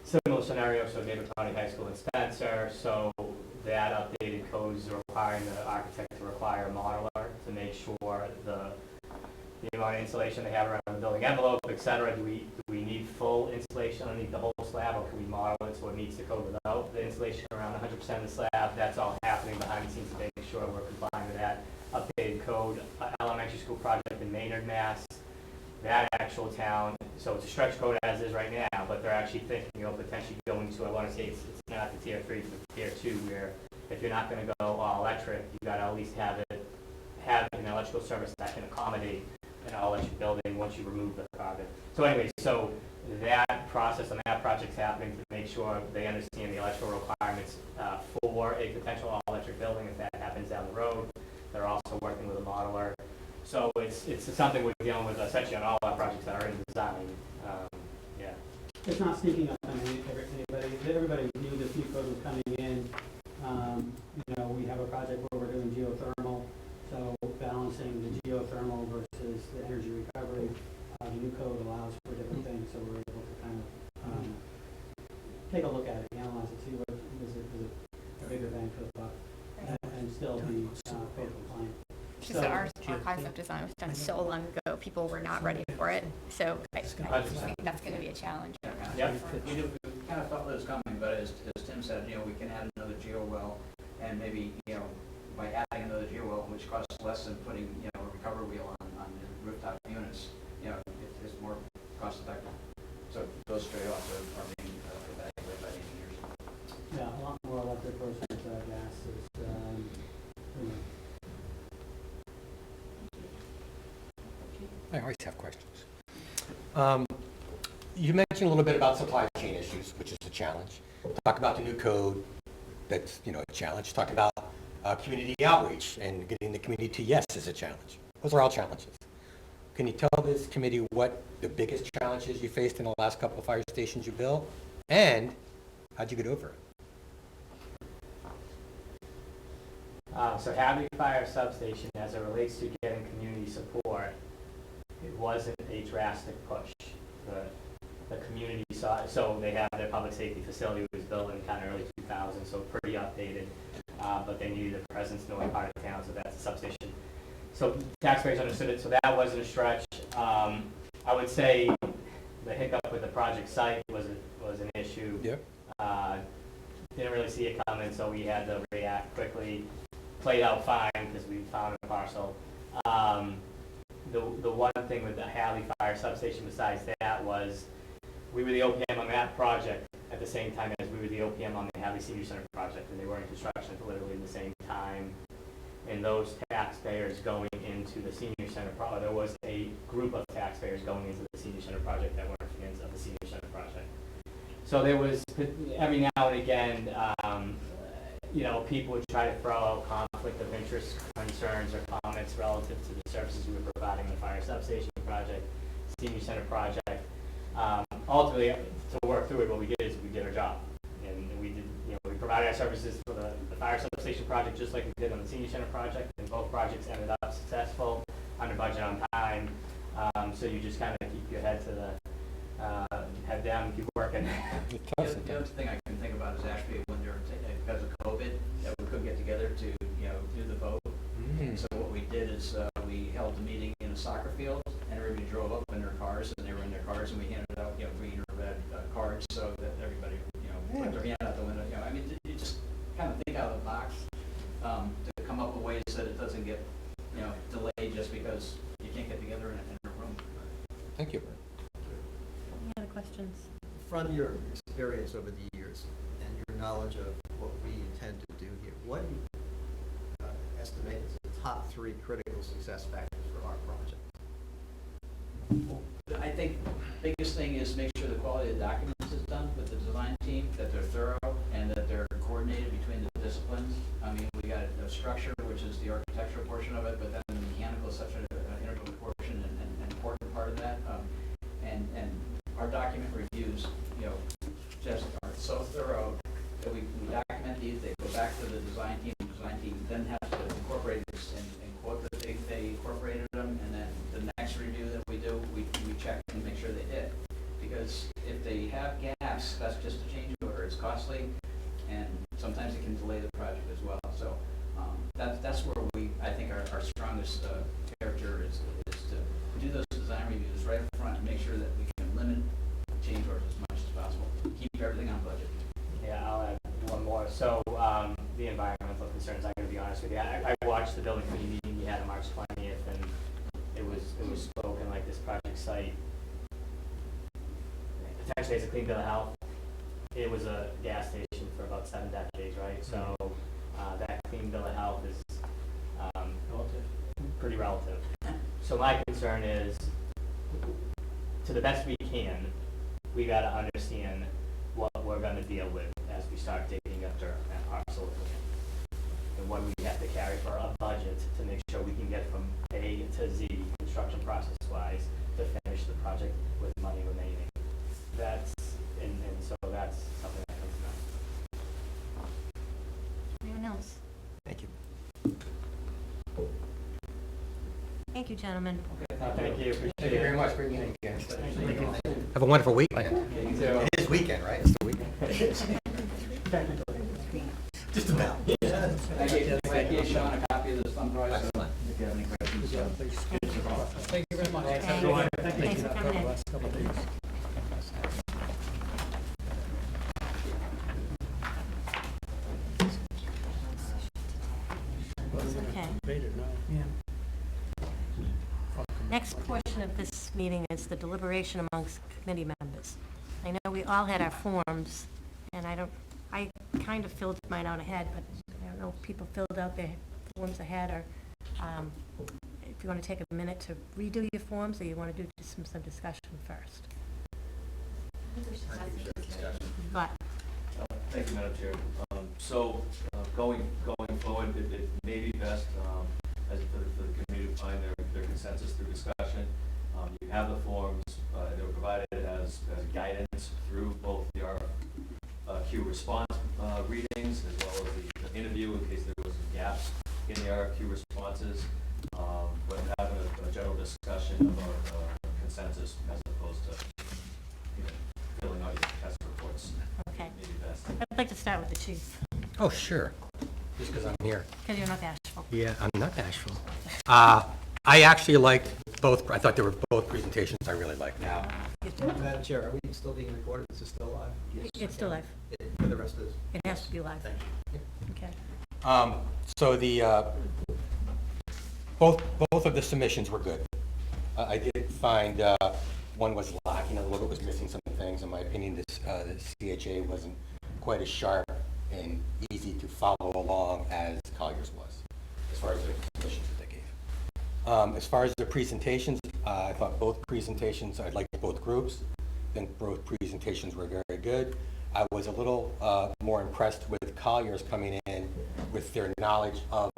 similar scenario, so David County High School in Spencer. So that updated code is requiring the architect to require a modeler to make sure the amount of insulation they have around the building envelope, et cetera. Do we need full insulation underneath the whole slab, or can we model it so it meets the code without the insulation around 100% of the slab? That's all happening behind the scenes to make sure we're complying with that updated code. Elementary school project in Maynard, Mass. That actual town, so it's a stretch code as is right now, but they're actually thinking of potentially going to, I want to say it's not the tier 3, but tier 2, where if you're not going to go all electric, you got to at least have an electrical service that can accommodate an all-electric building once you remove the carbon. So anyway, so that process on that project's happening to make sure they understand the electrical requirements for a potential all-electric building if that happens down the road. They're also working with a modeler. So it's something we're dealing with essentially on all our projects that are in design. Yeah. It's not sneaking up on anybody. Everybody knew this new code was coming in. We have a project where we're doing geothermal, so balancing the geothermal versus the energy recovery. The new code allows for different things, so we're able to kind of take a look at it, analyze it, see what is a bigger bang for the buck, and still be code compliant. Just our concept design was done so long ago, people were not ready for it. So I think that's going to be a challenge. Yeah, we kind of thought that was coming, but as Tim said, we can add another geo well, and maybe, by adding another geo well, which costs less than putting, a recovery wheel on the rooftop units, it's more cost effective. So those trade-offs are being evaluated by the engineers. Yeah, a lot more electric versus gas is, I always have questions. You mentioned a little bit about supply chain issues, which is a challenge. Talk about the new code, that's a challenge. Talk about Community outreach and getting the community to yes is a challenge. Those are all challenges. Can you tell this committee what the biggest challenges you faced in the last couple of fire stations you built, and how'd you get over it? So Hadley Fire Substation, as it relates to getting community support, it wasn't a drastic push. The community saw it, so they have their public safety facility was built in kind of early 2000, so pretty updated, but they needed a presence in the part of town, so that's a substation. So taxpayers understood it, so that wasn't a stretch. I would say the hiccup with the project site was an issue. Yep. Didn't really see it coming, so we had to react quickly. Played out fine because we found a parcel. The one thing with the Hadley Fire Substation besides that was we were the OPM on that project at the same time as we were the OPM on the Hadley Senior Center project, and they were in construction literally at the same time. And those taxpayers going into the Senior Center project, there was a group of taxpayers going into the Senior Center project that weren't fans of the Senior Center project. So there was, every now and again, people would try to throw out conflict of interest concerns or comments relative to the services we were providing in the fire substation project, Senior Center project. Ultimately, to work through it, what we did is we did our job. And we did, we provided our services for the fire substation project just like we did on the Senior Center project, and both projects ended up successful, under budget, on time. So you just kind of keep your head to the, head down and keep working. The other thing I can think about is actually when there, because of COVID, that we couldn't get together to, do the vote. So what we did is we held the meeting in a soccer field, and everybody drove up in their cars, and they were in their cars, and we handed out, green or red cards so that everybody, put their hand out the window. I mean, you just kind of think out of the box to come up with ways that it doesn't get, delayed just because you can't get together in a room. Thank you. Any other questions? From your experience over the years and your knowledge of what we intend to do here, what do you estimate as the top 3 critical success factors for our project? I think the biggest thing is make sure the quality of the documents is done with the design team, that they're thorough and that they're coordinated between the disciplines. I mean, we got a structure, which is the architectural portion of it, but then the mechanical is such an integral portion and important part of that. And our document reviews, just are so thorough that we document these, they go back to the design team then has to incorporate this and quote that they incorporated them, and then the next review that we do, we check and make sure they did. Because if they have gaps, that's just a change order. It's costly, and sometimes it can delay the project as well. So that's where I think our strongest character is to do those design reviews right up front and make sure that we can limit change orders as much as possible. Keep everything on budget. Yeah, I'll add one more. So the environmental concerns, I'm going to be honest with you. I watched the building committee meeting you had on March 20th, and it was spoken like this project site potentially has a clean bill of health. It was a gas station for about 7 decades, right? So that clean bill of health is pretty relative. So my concern is, to the best we can, we got to understand what we're going to deal with as we start digging up dirt at parcel of land, and what we have to carry for a budget to make sure we can get from A to Z, construction process-wise, to finish the project with money remaining. That's, and so that's something that comes to mind. Anyone else? Thank you. Thank you, gentlemen. Thank you. Appreciate Thank you very it. much for being in again. Have a wonderful weekend. It is weekend, right? It's the weekend. Just about. I gave Sean a copy of the Sun Prize. Excellent. If you have any questions. Thank you very much. Thanks, everyone. Thanks for coming in. Okay. Next portion of this meeting is the deliberation amongst committee members. I know we all had our forms, and I kind of filled mine out ahead, but I don't know if people filled out their forms ahead, or if you want to take a minute to redo your forms, or you want to do some discussion first. But Thank you, Madam Chair. So going going forward, it may be best as for the community to find their consensus through discussion. You have the forms, they were provided as guidance through both the RFQ response readings as well as the interview in case there was some gaps in the RFQ responses, but having a general discussion about consensus as opposed to filling out your test reports. Okay. Maybe best. I'd like to start with the chief, Oh, sure, just because I'm here. because you're not bashful. Yeah, I'm not bashful. I actually liked both, I thought they were both presentations I really liked. Now, Madam Chair, are we still being recorded? Is this still live? It's still live. For the rest of this? It has to be live. Thank you. Okay. so the, both of the submissions were good. I did find one was lacking a little bit, was missing some things. In my opinion, the CHA wasn't quite as sharp and easy to follow along as Collier's was, as far as the submissions that they gave. As far as the presentations, I thought both presentations, I liked both groups. I think both presentations were very good. I was a little more impressed with Collier's coming in with their knowledge of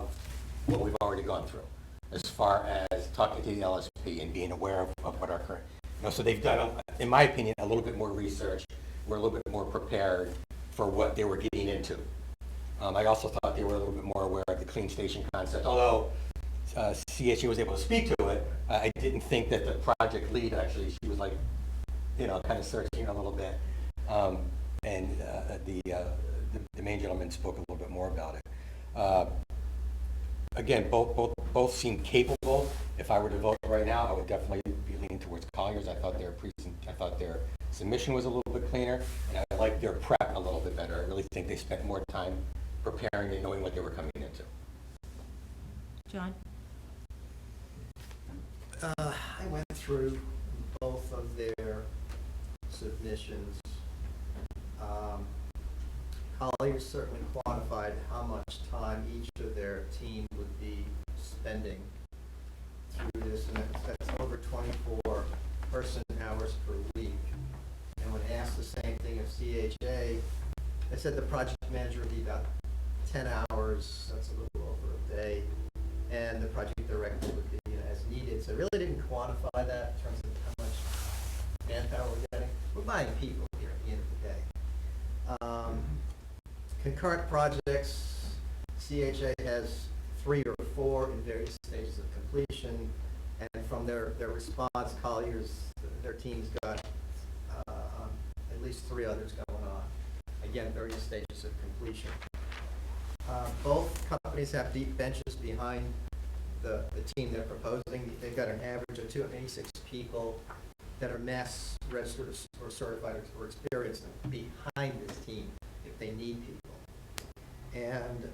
what we've already gone through, as far as talking to the LSP and being aware of what our current, so they've done, in my opinion, a little bit more research. We're a little bit more prepared for what they were getting into. I also thought they were a little bit more aware of the clean station concept, although CHA was able to speak to it. I didn't think that the project lead, actually, she was like, kind of searching a little bit. And the main gentleman spoke a little bit more about it. Again, both seem capable. If I were to vote right now, I would definitely be leaning towards Collier's. I thought their submission was a little bit cleaner, and I liked their prep a little bit better. I really think they spent more time preparing and knowing what they were coming into. John? I went through both of their submissions. Colliers certainly quantified how much time each of their team would be spending through this, and that's over 24 person hours per week. And when asked the same thing of CHA, they said the project manager would be about 10 hours, that's a little over a day, and the project director would be as needed. So it really didn't quantify that in terms of how much manpower we're getting. We're buying people here at the end of the day. Concurrent projects, CHA has 3 or 4 in various stages of completion, and from their response, Collier's, their team's got at least 3 others going on. Again, various stages of completion. Both companies have deep benches behind the team they're proposing. They've got an average of 286 people that are mass registered or certified or experienced behind this team if they need people. And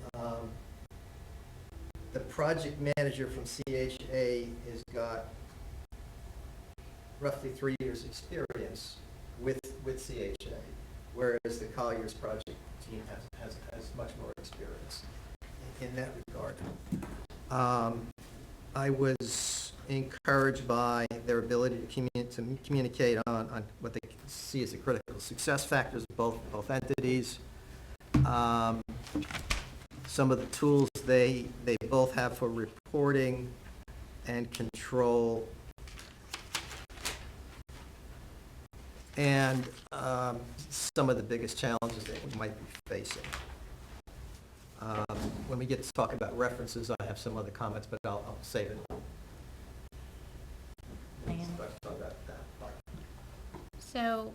the project manager from CHA has got roughly 3 years experience with CHA, whereas the Collier's project team has much more experience in that regard. I was encouraged by their ability to communicate on what they see as the critical success factors of both entities. Some of the tools they both have for reporting and control, and some of the biggest challenges that we might be facing. When we get to talk about references, I have some other comments, but I'll save it. Talk about that part. So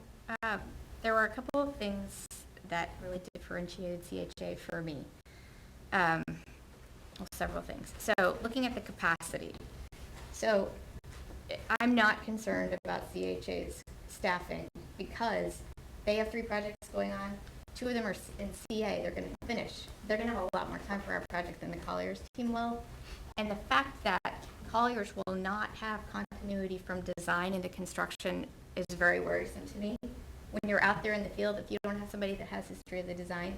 there were a couple of things that really differentiated CHA for me. Well, several things. So looking at the capacity. So I'm not concerned about CHA's staffing because they have 3 projects going on. 2 of them are in CA. They're going to finish. They're going to have a lot more time for our project than the Colliers team will. And the fact that Colliers will not have continuity from design into construction is very worrisome to me. When you're out there in the field, if you don't have somebody that has history of the design,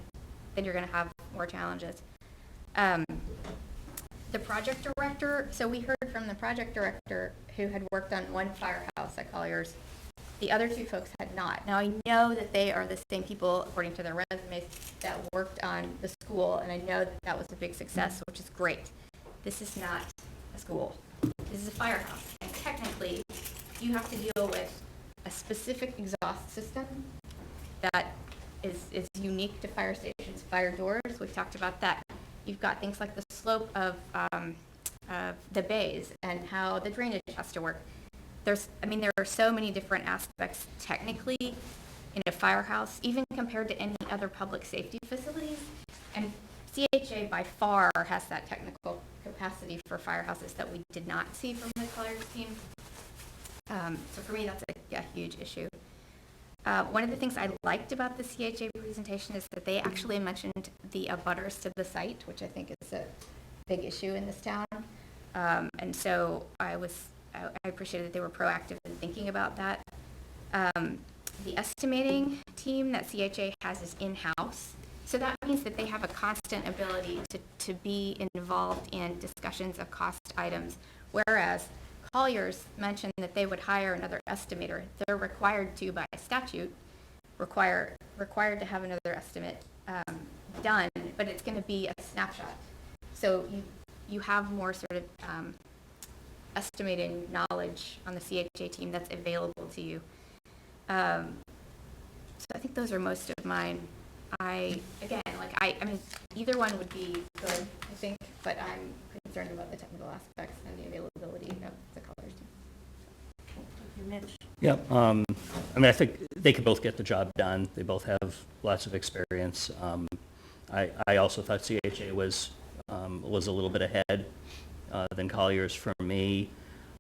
then you're going to have more challenges. The project director, so we heard from the project director who had worked on one firehouse at Colliers. The other 2 folks had have not. Now, I know that they are the same people, according to their resumes, that worked on the school, and I know that that was a big success, which is great. This is not a school. This is a firehouse, and technically, you have to deal with a specific exhaust system that is unique to fire stations, fire doors. We've talked about that. You've got things like the slope of the bays and how the drainage has to work. There are so many different aspects technically in a firehouse, even compared to any other public safety facilities. And CHA by far has that technical capacity for firehouses that we did not see from the Colliers team. So for me, that's a huge issue. One of the things I liked about the CHA presentation is that they actually mentioned the abutters to the site, which I think is a big issue in this town. And so I appreciated that they were proactive in thinking about that. The estimating team that CHA has is in-house. So that means that they have a constant ability to be involved in discussions of cost items, whereas Colliers mentioned that they would hire another estimator. They're required to, by statute, required to have another estimate done, but it's going to be a snapshot. So you have more sort of estimating knowledge on the CHA team that's available to you. So I think those are most of mine. I mean, either one would be good, I think, but I'm concerned about the technical aspects and the availability of the Colliers team. Mitch? Yeah, I mean, I think they could both get the job done. They both have lots of experience. I also thought CHA was a little bit ahead than Colliers for me.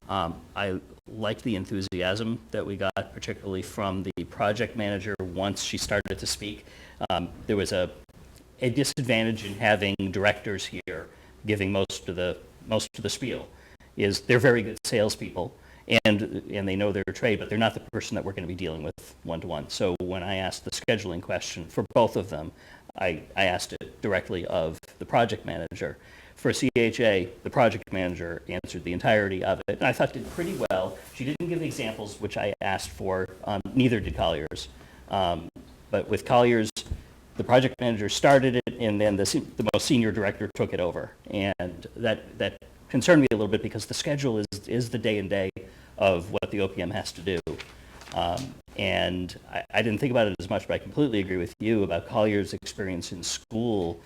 I liked the enthusiasm that we got, particularly from the project manager once she started to speak. There was a disadvantage in having directors here giving most of the spiel. Is they're very good salespeople and they know their trade, but they're not the person that we're going to be dealing with one-to-one. So when I asked the scheduling question for both of them, I asked it directly of the project manager. For CHA, the project manager answered the entirety of it, and I thought did pretty well. She didn't give examples, which I asked for. Neither did Colliers. But with Colliers, the project manager started it, and then the most senior director took it over. And that concerned me a little bit because the schedule is the day and day of what the OPM has to do. And I didn't think about it as much, but I completely agree with you about Collier's experience in school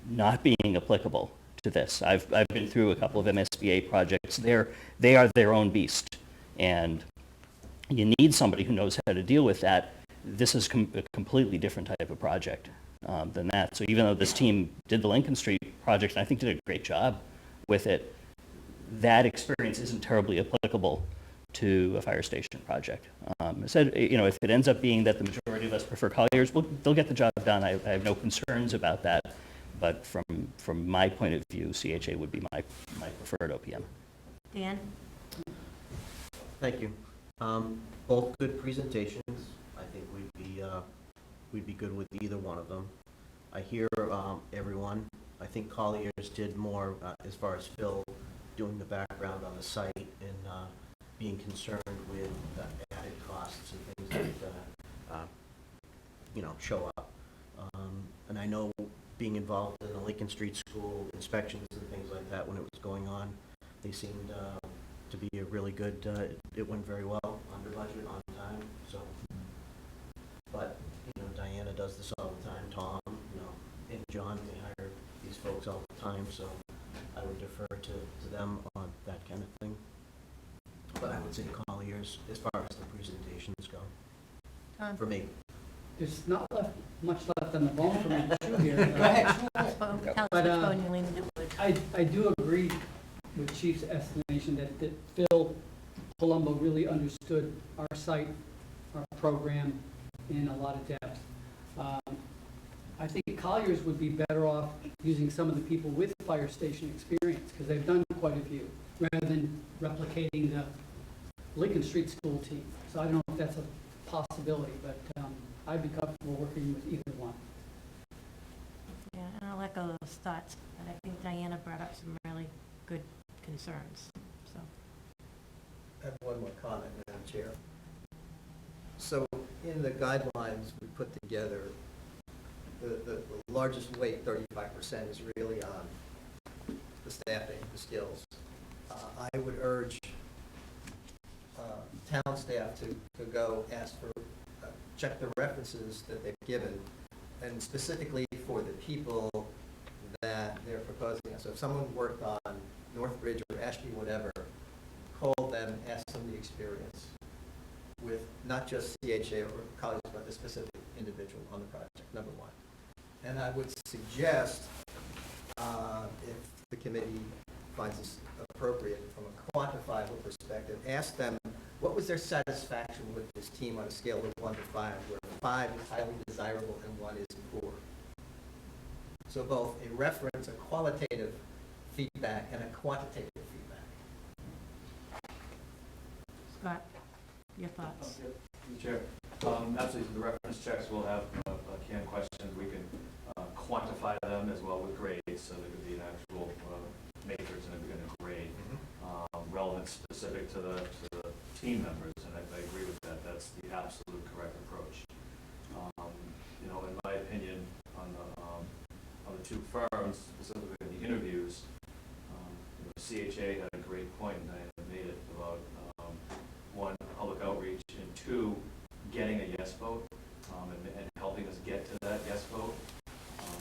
not being applicable to this. I've been through a couple of MSBA projects. They are their own beast, and you need somebody who knows how to deal with that. This is a completely different type of project than that. So even though this team did the Lincoln Street project, and I think did a great job with it, that experience isn't terribly applicable to a fire station project. I said, if it ends up being that the majority of us prefer Colliers, they'll get the job done. I have no concerns about that. But from my point of view, CHA would be my preferred OPM. Dan? Thank you. Both good presentations. I think we'd be good with either one of them. I hear everyone. I think Colliers did more as far as Phil doing the background on the site and being concerned with added costs and things that show up. And I know being involved in the Lincoln Street School inspections and things like that when it was going on, they seemed to be a really good, it went very well, under budget, on time, so. But, Diana does this all the time, Tom, and John, they hire these folks all the time, so I would defer to them on that kind of thing. But I would say Colliers, as far as the presentations go, for me. There's not much left on the bone for me to chew here. Go ahead. But I do agree with Chief's estimation that Phil Palumbo really understood our site, our program in a lot of depth. I think Colliers would be better off using some of the people with fire station experience because they've done quite a few rather than replicating the Lincoln Street School team. So I don't know if that's a possibility, but I'd be comfortable working with either one. Yeah, and I'll echo those thoughts, but I think Diana brought up some really good concerns, so. I have one more comment, Madam Chair. So in the guidelines we put together, the largest weight, 35%, is really on the staffing, the skills. I would urge town staff to go ask for, check the references that they've given, and specifically for the people that they're proposing. So if someone worked on Northbridge or Ashby, whatever, call them, ask them the experience with not just CHA or colleagues, but the specific individual on the project, number one. And I would suggest, if the committee finds this appropriate from a quantifiable perspective, ask them what was their satisfaction with this team on a scale of 1 to 5, where 5 is highly desirable and 1 is poor. So both a reference, a qualitative feedback, and a quantitative feedback. Scott, your thoughts? Chair, absolutely, the reference checks will have canned questions. We can quantify them as well with grades, so there could be an actual matrix and a grade relevant specific to the team members, and I agree with that. That's the absolute correct approach. You know, in my opinion, on the two firms, specifically in the interviews, CHA had a great point, and I made it about one, public outreach, and two, getting a yes vote and helping us get to that yes vote.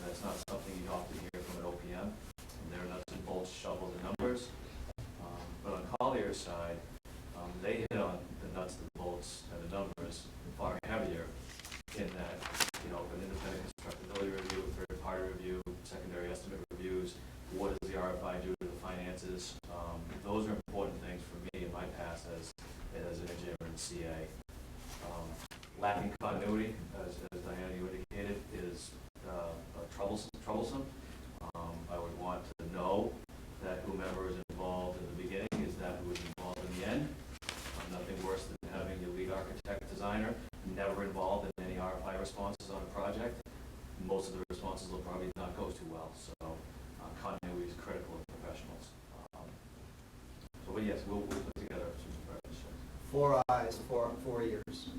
That's not something you often hear from an OPM. And they're nuts and bolts, shovels and numbers. But on Collier's side, they hit on the nuts and bolts and the numbers far heavier in that, you know, an independent constructability review, third-party review, secondary estimate reviews, what does the RFI do to the finances? Those are important things for me in my past as an engineer in CA. Lacking continuity, as Diana, you indicated, is troublesome. I would want to know that whomever is involved in the beginning is that who is involved in the end. Nothing worse than having your lead architect designer never involved in any RFI responses on a project. Most of the responses will probably not go too well. So continuity is critical of professionals. But yes, we'll put together some reference checks. 4 eyes, 4 ears.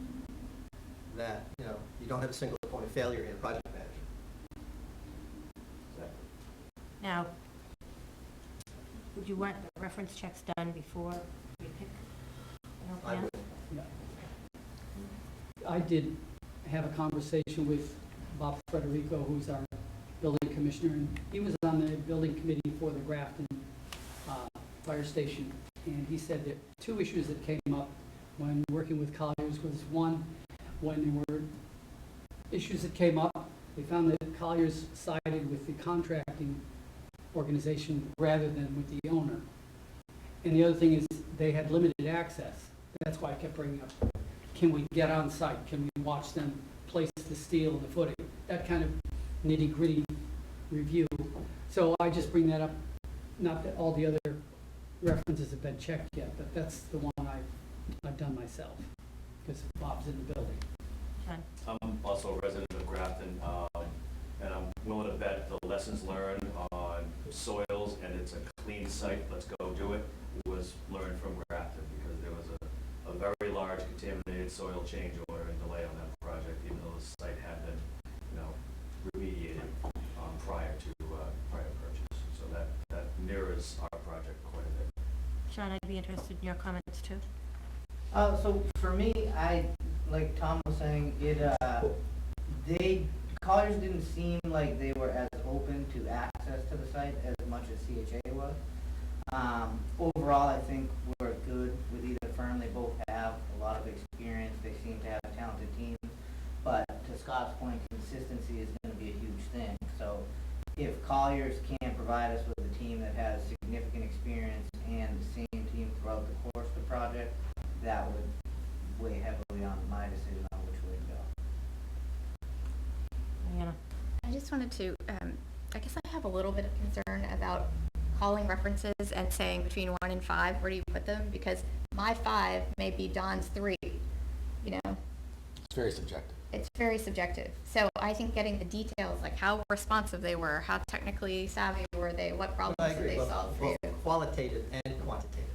That, you know, you don't have a single point of failure in a project manager. Exactly. Now, would you want the reference checks done before you pick? I would. I did have a conversation with Bob Federico, who's our building commissioner, and he was on the building committee for the Grafton fire station, and he said that 2 issues that came up when working with Colliers was, one, when there were issues that came up, they found that Colliers sided with the contracting organization rather than with the owner. And the other thing is they had limited access. That's why I kept bringing up, can we get on site? Can we watch them place the steel and the footing? That kind of nitty-gritty review. So I just bring that up, not that all the other references have been checked yet, but that's the one I've done myself, because Bob's in the building. John? I'm also a resident of Grafton, and I'm willing to bet the lessons learned on soils and it's a clean site, let's go do it, was learned from Grafton, because there was a very large contaminated soil change order and delay on that project, even though the site had been, you know, remediated prior to purchase. So that mirrors our project quite a bit. John, I'd be interested in your comments too. So for me, like Tom was saying, Colliers didn't seem like they were as open to access to the site as much as CHA was. Overall, I think we're good with either firm. They both have a lot of experience. They seem to have talented teams. But to Scott's point, consistency is going to be a huge thing. So if Colliers can provide us with a team that has significant experience and the same team throughout the course of the project, that would weigh heavily on my decision on which way to go. Diana? I just wanted to, I guess I have a little bit of concern about calling references and saying between 1 and 5, where do you put them? Because my 5 may be Don's 3, you know? It's very subjective. It's very subjective. So I think getting the details, like how responsive they were, how technically savvy were they, what problems did they solve for you? Qualitative and quantitative.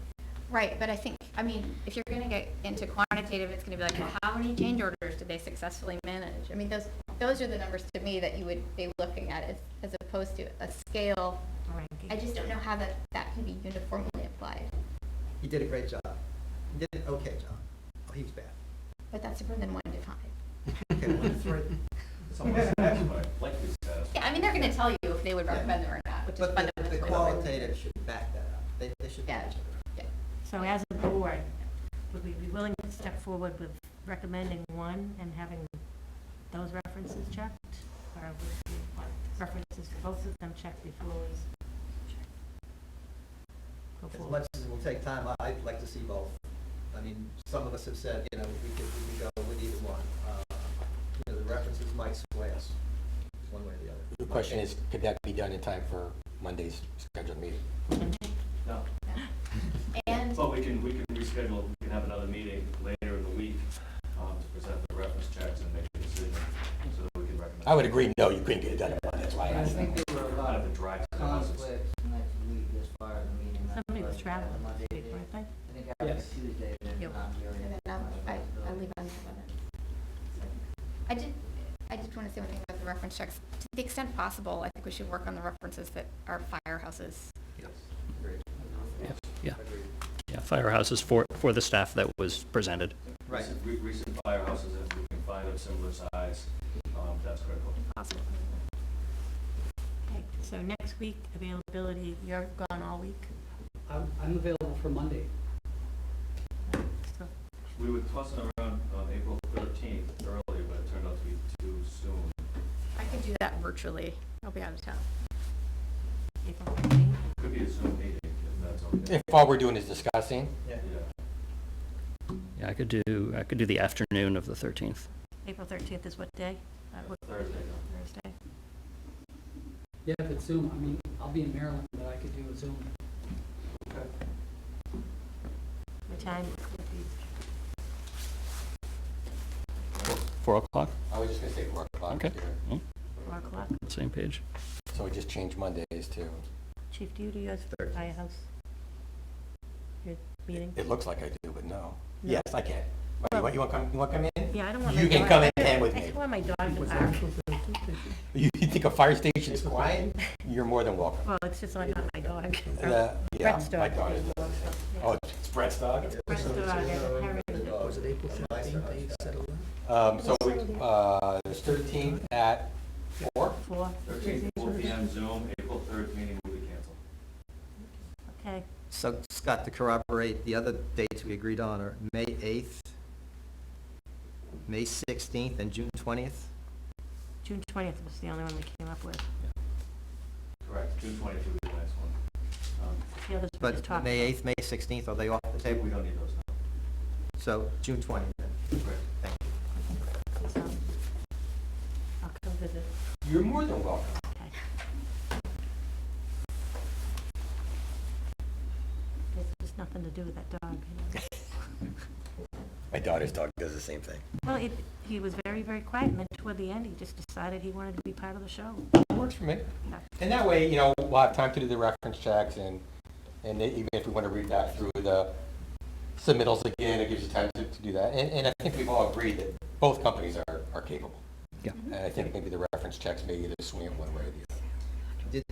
Right, but I think I mean, if you're gonna get into quantitative, it's gonna be like, well, how many change orders did they successfully manage? I mean, those are the numbers to me that you would be looking at as opposed to a scale. I just don't know how that can be uniformly applied. He did a great job. He did an okay job. Oh, he was bad. But that's different than 1 to 5. Okay, 1 to 3. Yeah, I mean, they're gonna tell you if they would recommend them or not, which is But the fundamentally. qualitative should back that up. They should Yeah. match it. So as a board, would we be willing to step forward with recommending 1 and having those references checked? Or would we want references to both of them checked before we go As forward? much as it will take time, I'd like to see both. I mean, some of us have said, we could go with either one. The references might sway us one way or the other. The question is, could that be done in time for Monday's scheduled meeting? No. And But we can reschedule, we can have another meeting later in the week to present the reference checks and make a decision so that we can recommend. I would agree, no, you couldn't get it done in Monday, that's why I I asked. think there were a lot Out of of the drive to the houses. conflicts next week as far as the meeting. Somebody was Like, traveling the Monday this week, day. weren't they? I think after Yes. Tuesday, they're Yep. not here. And then I leave on the 11th. I just want to say one thing about the reference checks. To the extent possible, I think we should work on the references that are firehouses. Yes, agreed. Yeah, Agreed. yeah, firehouses for the staff that was presented. Right. Recent firehouses, if we can find of similar size, that's critical. Possible. Okay, so next week, availability, you're gone all week? I'm available for Monday. So We were tossing around on April 13th earlier, but it turned out to be too soon. I could do that virtually. I'll be out of town. April 15th? Could be a Zoom meeting, if that's okay. If all we're doing is discussing, Yeah. Yeah. Yeah, I could do the afternoon of the 13th. April 13th is what day? What Thursday, no. Thursday? Yeah, if it's Zoom, I mean, I'll be in Maryland, but I could do a Zoom. Okay. What time would be? 4 o'clock? I was just gonna say 4 o'clock. Okay. here. Mm, 4 o'clock? Same page. So we just changed Mondays to, Chief, do you do yours for Firehouse? Your meeting? it looks like I do, but no. No. Yes, I can. Why, you want to come in? Yeah, I don't want You my can dog- come in with I me. don't want my dog to bark. You think a fire station's quiet? You're more than welcome. Well, it's just like not my dog. Yeah, Brett's my dog. daughter does. Oh, it's Brett's dog? Brett's dog, I have a parent. Was it April 15th they settled on? So we, this 13th at 4? 4? 13th, 4 p.m. Zoom, April 3rd meeting will be canceled. Okay, So, Scott, to corroborate, the other dates we agreed on are May 8th, May 16th, and June 20th? June 20th was the only one we came up with. Correct, June 22nd will be the next one. The others we just But talked May about. 8th, May 16th, are they off the We table? don't need those now. So, June 20th then. Correct. Thank you. So, I'll come visit. You're more than welcome. Okay. There's just nothing to do with that dog, you know. My daughter's dog does the same thing. Well, he was very, very quiet, and then toward the end, he just decided he wanted to be part of the show. It works for me. Yeah. And that way, we'll have time to do the reference checks and even if we want to read back through the submittals again, it gives you time to do that. And I think we've all agreed that both companies are capable. Yeah. And I think maybe the reference checks may either swing it one way or the other. Did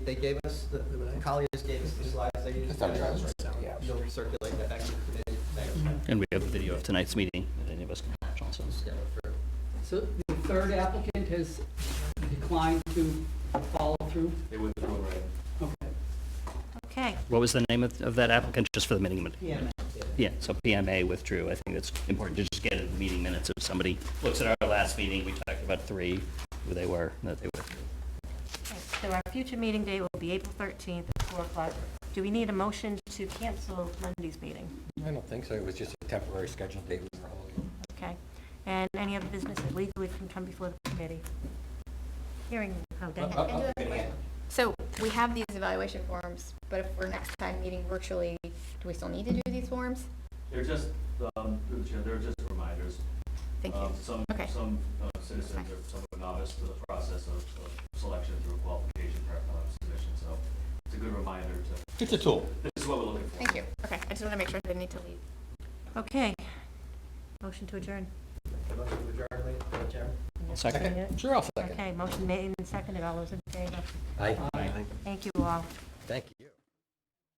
they gave us, the Colliers gave us the slides they used? It's on the driver's license, yeah. You'll circulate that back to the committee? Thanks. And we have a video of tonight's meeting that any of us can watch also. Yeah, for- So the third applicant has declined to follow through? They withdrew already. Okay. Okay, What was the name of that applicant, just for the meeting? PMA. Yeah, so PMA withdrew. I think it's important to just get in the meeting minutes. If somebody looks at our last meeting, we talked about 3, who they were, that they withdrew. so our future meeting date will be April 13th at 4 o'clock. Do we need a motion to cancel Monday's meeting? I don't think so. It was just a temporary scheduled date we were holding. Okay. And any other business that legally can come before the committee? Hearing how And do Diane. have a question. So we have these evaluation forms, but if we're next time meeting virtually, do we still need to do these forms? They're just, through the chair, they're just reminders. Thank you. Some Okay. citizens are somewhat novice to the process of selection through qualification submission, so it's a good reminder to, It's a tool. this is what we're looking for. Thank you. Okay, I I just want to make sure I didn't need to leave. Okay. Motion to adjourn. Motion to adjourn, ladies, Chairman. Second. Sure, I'll second. Okay, motion made and seconded. All those in favor? Aye. Thank you all. Thank you.